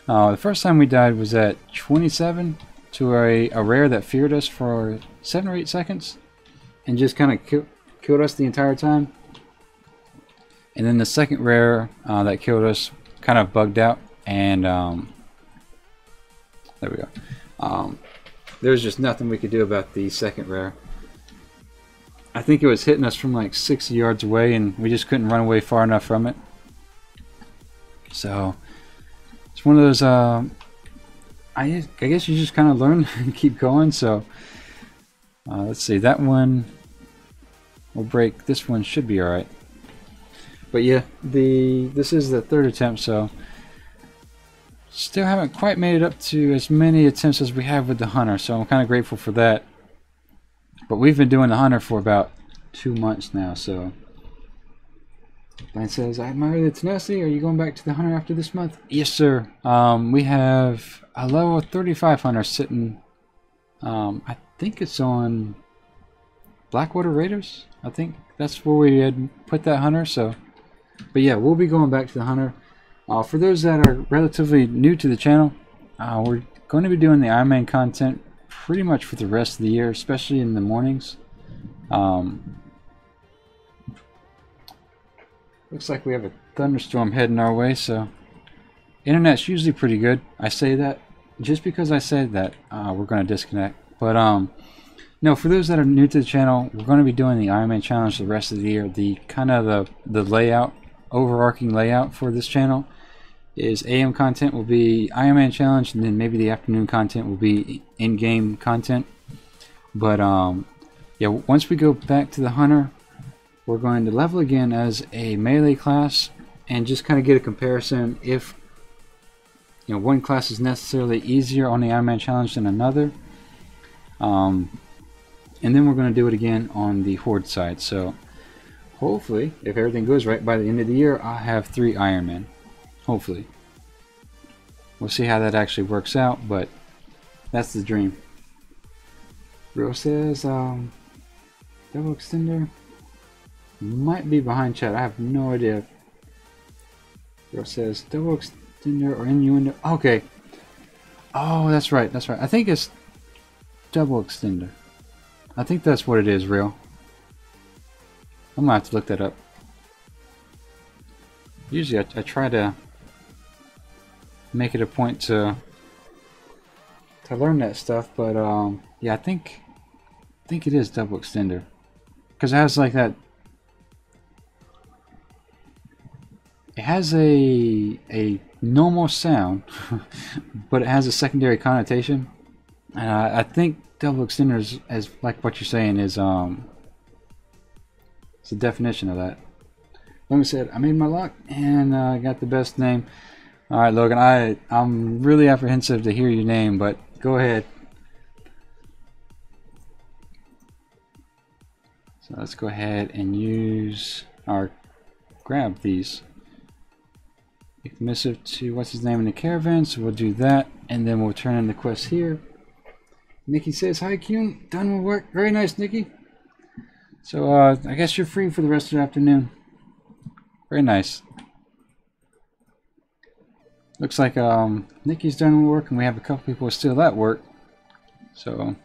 The first time we died was at 27 to a rare that feared us for 7 or 8 seconds. And just kind of killed us the entire time. And then the second rare that killed us kind of bugged out. And there we go. There was just nothing we could do about the second rare. I think it was hitting us from like 60 yards away, and we just couldn't run away far enough from it. So it's one of those. I guess you just kind of learn and keep going. So let's see. That one will break. This one should be all right. But yeah, this is the third attempt, so still haven't quite made it up to as many attempts as we have with the hunter. So I'm kind of grateful for that. But we've been doing the hunter for about 2 months now, so. Brian says, I admire the tenacity. Are you going back to the hunter after this month? Yes, sir. We have a level 35 hunter sitting, I think it's on Blackwater Raiders. I think that's where we had put that hunter, so. But yeah, we'll be going back to the hunter. For those that are relatively new to the channel, we're going to be doing the Ironman content pretty much for the rest of the year, especially in the mornings. Looks like we have a thunderstorm heading our way, so internet's usually pretty good. I say that just because I said that we're going to disconnect. But no, for those that are new to the channel, we're going to be doing the Ironman challenge the rest of the year. The kind of the layout, overarching layout for this channel is AM content will be Ironman challenge, and then maybe the afternoon content will be in-game content. But yeah, once we go back to the hunter, we're going to level again as a melee class and just kind of get a comparison if one class is necessarily easier on the Ironman challenge than another. And then we're going to do it again on the horde side. So hopefully, if everything goes right, by the end of the year I'll have 3 Ironman. Hopefully. We'll see how that actually works out, but that's the dream. Real says double extender might be behind chat. I have no idea. Real says double extender or innuendo. Okay. Oh, that's right. That's right. I think it's double extender. I think that's what it is, Real. I'm gonna have to look that up. Usually I try to make it a point to learn that stuff, but yeah, I think it is double extender, because it has like that. It has a normal sound, but it has a secondary connotation, and I think double extender is, as like what you're saying, is it's a definition of that. Logan said, I made my lock and I got the best name. Alright, Logan, I'm really apprehensive to hear your name, but go ahead. So let's go ahead and use our grab these. Make the missive to what's his name in the caravan, so we'll do that, and then we'll turn in the quest here. Nikki says, hi Qyune, done with work. Very nice, Nikki. So I guess you're free for the rest of the afternoon. Very nice. Looks like Nikki's done with work, and we have a couple people still at work. So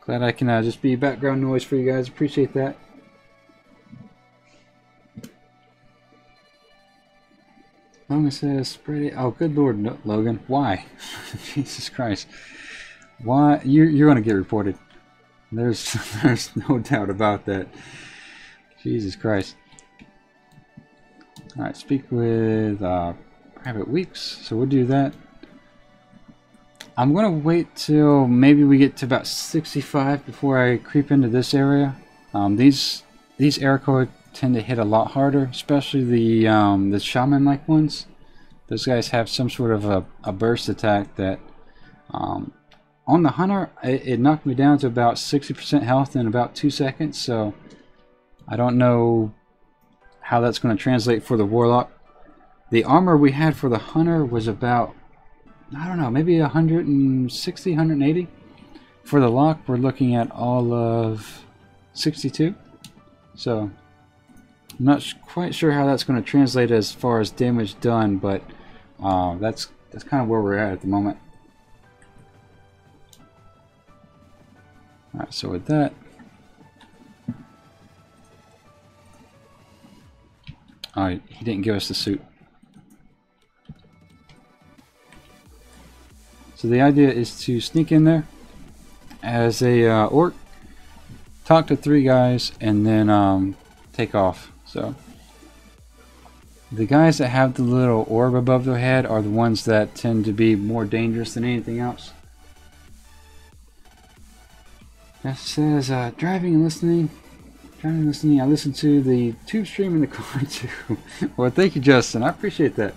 glad I can just be background noise for you guys. Appreciate that. Logan says, "Spread it." Oh, good Lord, no, Logan, why? Jesus Christ, why? You're gonna get reported. There's no doubt about that. Jesus Christ. All right, speak with Private Weeks. So we'll do that. I'm gonna wait till maybe we get to about 65 before I creep into this area. These air code tend to hit a lot harder, especially the shaman-like ones. Those guys have some sort of a burst attack that on the hunter it knocked me down to about 60% health in about 2 seconds. So I don't know how that's going to translate for the Warlock. The armor we had for the hunter was about, I don't know, maybe 160, 180. For the lock, we're looking at all of 62. So I'm not quite sure how that's going to translate as far as damage done, but that's kind of where we're at the moment. Alright, so with that, alright, he didn't give us the suit. So the idea is to sneak in there as a orc, talk to 3 guys, and then take off. So the guys that have the little orb above their head are the ones that tend to be more dangerous than anything else. That says driving and listening. Driving and listening. I listen to the tube stream in the car too. Well, thank you, Justin. I appreciate that.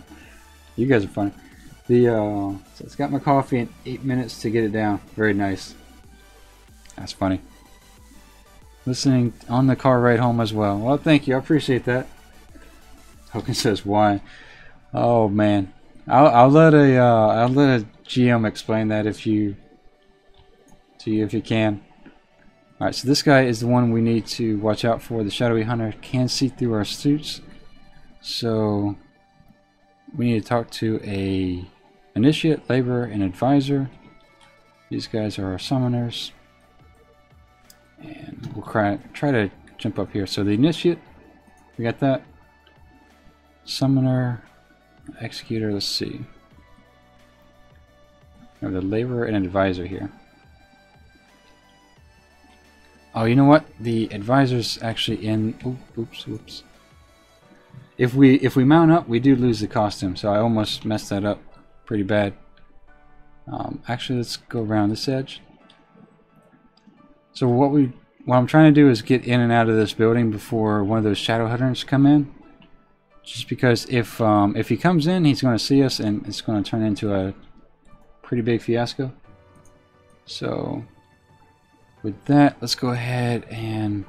You guys are funny. So it's got my coffee in 8 minutes to get it down. Very nice. That's funny. Listening on the car ride home as well. Well, thank you. I appreciate that. Hogan says why. Oh man, I'll let a GM explain that to you if you can. All right, so this guy is the one we need to watch out for. The shadowy hunter can see through our suits, so we need to talk to a initiate, laborer, and advisor. These guys are our summoners, and we'll try to jump up here. So the initiate, we got that. Summoner, executor. Let's see. We have the laborer and advisor here. Oh, you know what? The advisor's actually in. Oops. If we mount up, we do lose the costume, so I almost messed that up pretty bad. Actually, let's go around this edge. So what I'm trying to do is get in and out of this building before one of those shadow hunters come in. Just because if he comes in, he's going to see us, and it's going to turn into a pretty big fiasco. So with that, let's go ahead and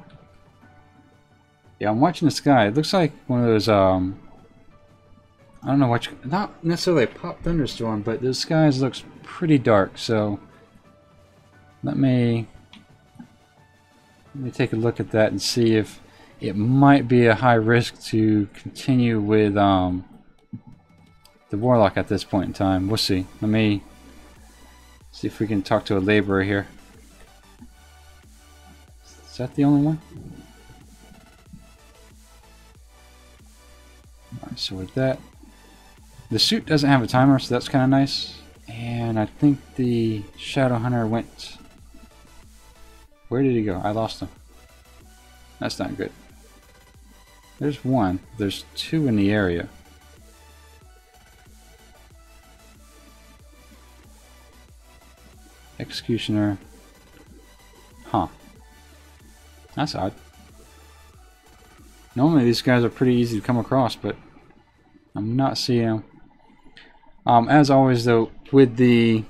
yeah, I'm watching the sky. It looks like one of those I don't know what not necessarily a pop thunderstorm, but the skies looks pretty dark. So let me take a look at that and see if it might be a high risk to continue with the Warlock at this point in time. We'll see. Let me see if we can talk to a laborer here. Is that the only one? Alright, so with that, the suit doesn't have a timer, so that's kind of nice. And I think the Shadow Hunter went... Where did he go? I lost him. That's not good. There's one. There's 2 in the area. Executioner. Huh. That's odd. Normally these guys are pretty easy to come across, but I'm not seeing them. As always though, with the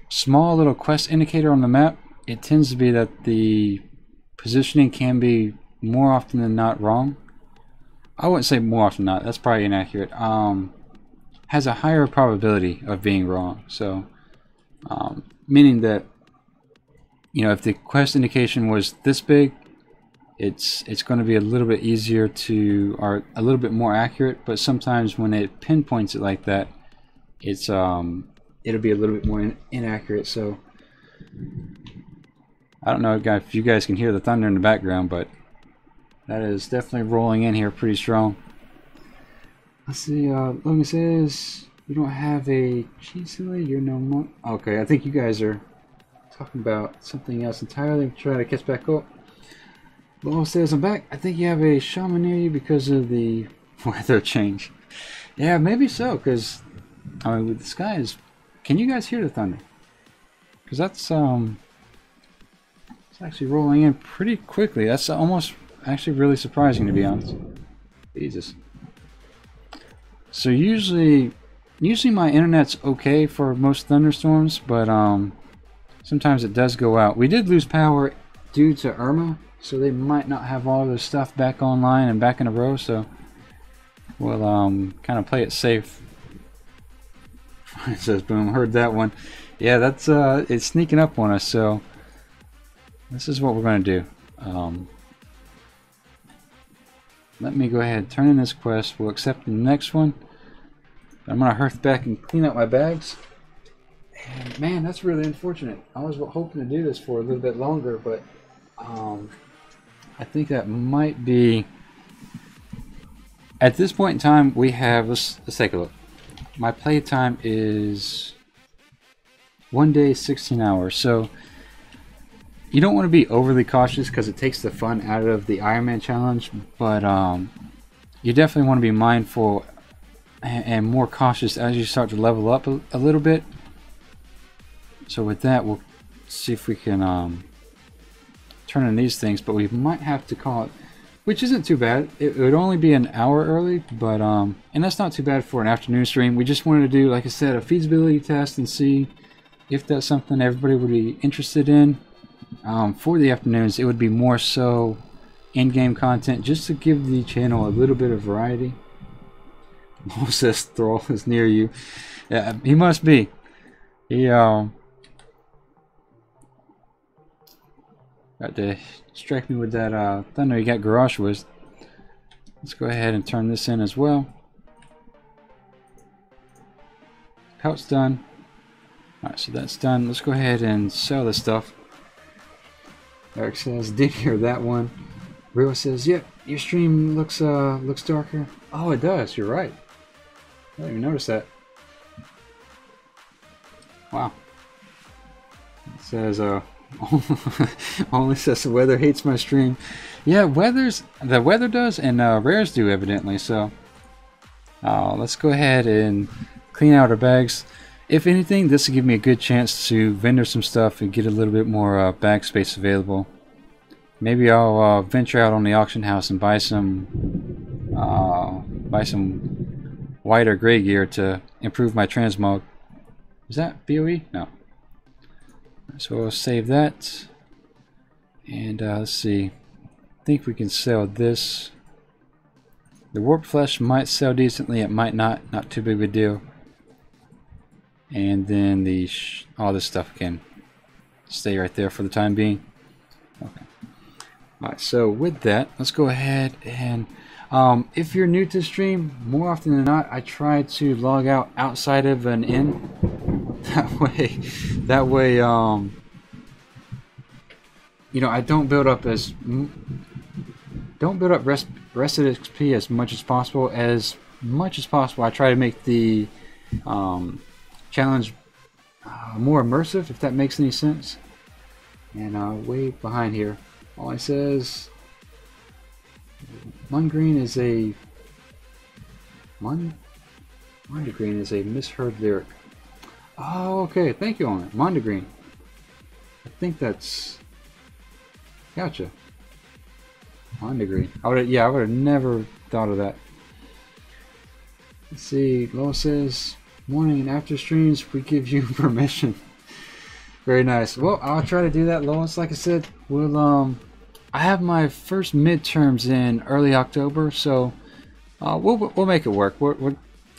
small little quest indicator on the map, it tends to be that the positioning can be more often than not wrong. I wouldn't say more often than not, that's probably inaccurate. Has a higher probability of being wrong. So, meaning that, you know, if the quest indication was this big, it's going to be a little bit easier to, or a little bit more accurate. But sometimes when it pinpoints it like that, it's it'll be a little bit more inaccurate. So I don't know if you guys can hear the thunder in the background, but that is definitely rolling in here pretty strong. Let's see. Logan says you don't have a cheese silly. You're no more. Okay, I think you guys are talking about something else entirely. Try to catch back up. Logan says I'm back. I think you have a shaman near you because of the weather change. Yeah, maybe so. Because I mean, with the skies, can you guys hear the thunder? Because that's it's actually rolling in pretty quickly. That's almost actually really surprising, to be honest. Jesus. So usually my internet's okay for most thunderstorms, but sometimes it does go out. We did lose power due to Irma, so they might not have all their stuff back online and back in a row. So we'll kind of play it safe. It says boom. Heard that one. Yeah, that's it's sneaking up on us. So this is what we're going to do. Let me go ahead and turn in this quest. We'll accept the next one. I'm going to hearth back and clean up my bags. And man, that's really unfortunate. I was hoping to do this for a little bit longer, but I think that might be... At this point in time, we have... Let's take a look. My play time is 1 day, 16 hours. So you don't want to be overly cautious because it takes the fun out of the Ironman challenge, but you definitely want to be mindful and more cautious as you start to level up a little bit. So with that, we'll see if we can turn in these things, but we might have to call it, which isn't too bad. It would only be an hour early, but and that's not too bad for an afternoon stream. We just wanted to do, like I said, a feasibility test and see if that's something everybody would be interested in. For the afternoons, it would be more so in-game content, just to give the channel a little bit of variety. Moses Thrall is near you. Yeah, he must be. He got to strike me with that thunder. You got garage whiz. Let's go ahead and turn this in as well. Pelt's done. Alright, so that's done. Let's go ahead and sell this stuff. Eric says, didn't hear that one. Rio says, yep, your stream looks darker. Oh, it does. You're right. I didn't even notice that. Wow. It says, only says the weather hates my stream. Yeah, the weather does, and rares do, evidently. So, let's go ahead and clean out our bags. If anything, this will give me a good chance to vendor some stuff and get a little bit more bag space available. Maybe I'll venture out on the auction house and buy some white or gray gear to improve my transmog. Is that BOE? No. So we'll save that. And let's see. I think we can sell this. The warp flesh might sell decently. It might not. Not too big of a deal. And then all this stuff can stay right there for the time being. Okay. Alright, so with that, let's go ahead and if you're new to the stream, more often than not, I try to log out outside of an inn. That way, you know, I don't build up rested XP as much as possible. I try to make the challenge more immersive, if that makes any sense. And way behind here, all it says, Mungreen is a misheard lyric. Oh, okay. Thank you on it, Mondegreen. I think that's gotcha. Mondegreen. I would have never thought of that. Let's see. Lo says, morning and after streams, we give you permission. Very nice. Well, I'll try to do that, Lois. Like I said, we'll I have my first midterms in early October, so we'll make it work. We'll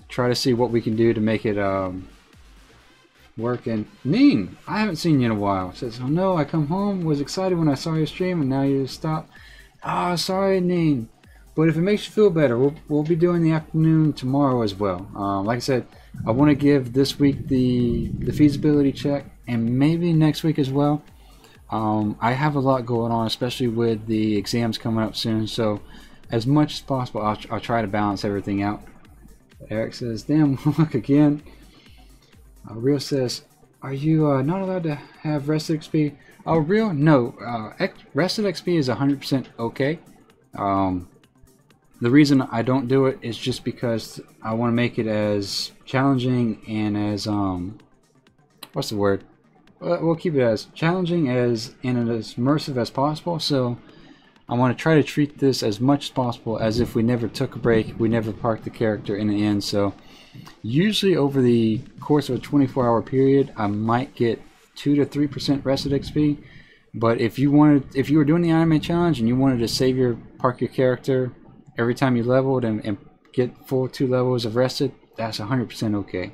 try to see what we can do to make it work. And Neen, I haven't seen you in a while. Says, oh no, I come home, was excited when I saw your stream, and now you stopped. Ah, sorry, Neen. But if it makes you feel better, we'll be doing the afternoon tomorrow as well. Like I said, I want to give this week the feasibility check, and maybe next week as well. I have a lot going on, especially with the exams coming up soon. So, as much as possible, I'll try to balance everything out. Eric says, "Damn, look again." Real says, "Are you not allowed to have rested XP?" Oh, Real? No. Rested XP is 100% okay. The reason I don't do it is just because I want to make it as challenging and as what's the word? We'll keep it as challenging and as immersive as possible. So I want to try to treat this as much as possible as if we never took a break, we never parked the character in the end. So usually over the course of a 24-hour period, I might get 2 to 3% rested XP. But if you were doing the Ironman challenge and you wanted to park your character every time you leveled and get full 2 levels of rested, that's 100% okay.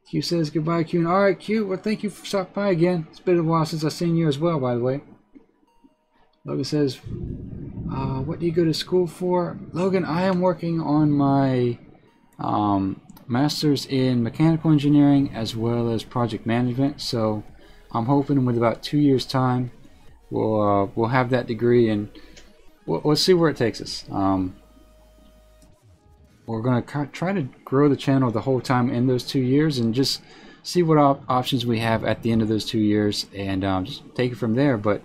Q says goodbye, Qyune. Alright, Q, well, thank you for stopping by again. It's been a while since I've seen you as well, by the way. Logan says, what do you go to school for? Logan, I am working on my master's in mechanical engineering as well as project management. So I'm hoping with about 2 years' time, we'll have that degree, and we'll see where it takes us. We're going to try to grow the channel the whole time in those 2 years, and just see what options we have at the end of those 2 years, and just take it from there. But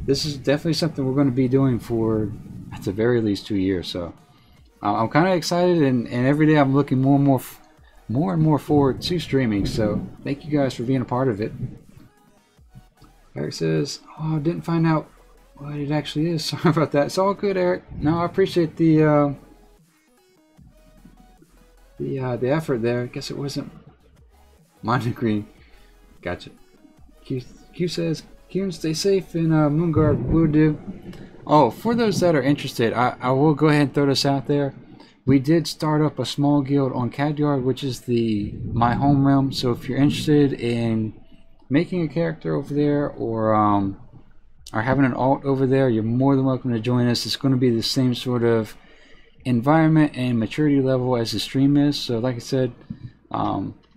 this is definitely something we're going to be doing for at the very least 2 years. So I'm kind of excited, and every day I'm looking more and more forward to streaming. So thank you guys for being a part of it. Eric says, "Oh, I didn't find out what it actually is. Sorry about that." It's all good, Eric. No, I appreciate the effort there. I guess it wasn't Mountain Green. Gotcha. Q says, "Qyune, stay safe in Moonguard. Will do." Oh, for those that are interested, I will go ahead and throw this out there. We did start up a small guild on Khadgar, which is my home realm. So if you're interested in making a character over there, or having an alt over there, you're more than welcome to join us. It's going to be the same sort of environment and maturity level as the stream is. So like I said,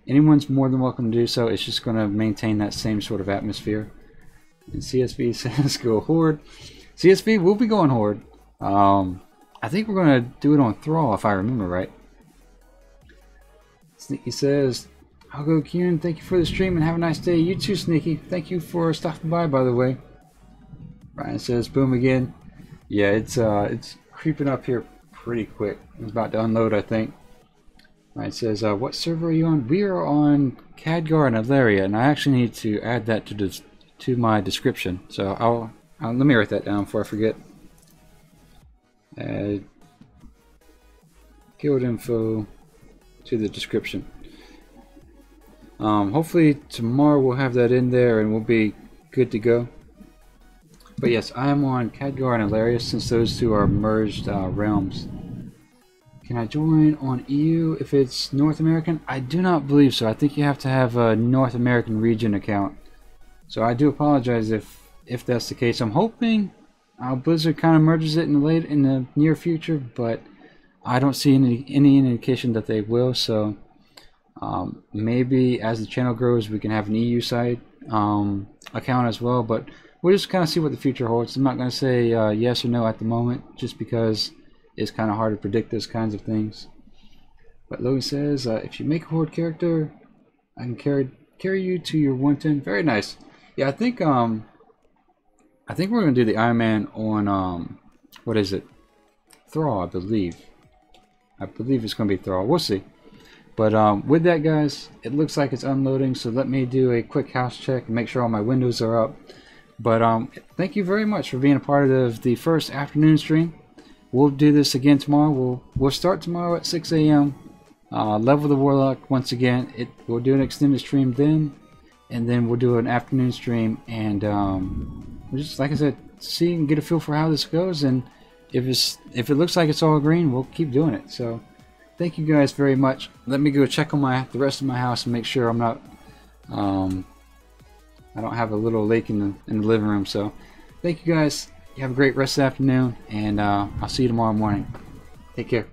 anyone's more than welcome to do so. It's just going to maintain that same sort of atmosphere. And CSV says, "Go Horde." CSV, we'll be going Horde. I think we're going to do it on Thrall, if I remember right. Sneaky says, "I'll go, Qyune. Thank you for the stream and have a nice day." You too, Sneaky. Thank you for stopping by the way. Ryan says, "Boom again." Yeah, it's creeping up here pretty quick. It's about to unload, I think. Ryan says, "What server are you on?" We are on Khadgar and Alaria, and I actually need to add that to my description. So let me write that down before I forget. Add guild info to the description. Hopefully tomorrow we'll have that in there and we'll be good to go. But yes, I am on Khadgar and Alaria, since those two are merged realms. Can I join on EU if it's North American? I do not believe so. I think you have to have a North American region account. So I do apologize if that's the case. I'm hoping Blizzard kind of merges it in the near future, but I don't see any indication that they will. So maybe as the channel grows, we can have an EU side account as well. But we'll just kind of see what the future holds. I'm not going to say yes or no at the moment, just because it's kind of hard to predict those kinds of things. But Logan says, "If you make a Horde character, I can carry you to your 110. Very nice. Yeah, I think we're gonna do the Ironman on what is it? Thrall, I believe. I believe it's gonna be Thrall. We'll see. But with that, guys, it looks like it's unloading. So let me do a quick house check and make sure all my windows are up. But thank you very much for being a part of the first afternoon stream. We'll do this again tomorrow. We'll start tomorrow at 6 a.m. Level the Warlock once again. We'll do an extended stream then, and then we'll do an afternoon stream, and we'll just, like I said, see and get a feel for how this goes. And if it looks like it's all green, we'll keep doing it. So thank you guys very much. Let me go check on the rest of my house and make sure I'm not I don't have a little lake in the living room. So thank you guys. You have a great rest of the afternoon, and I'll see you tomorrow morning. Take care.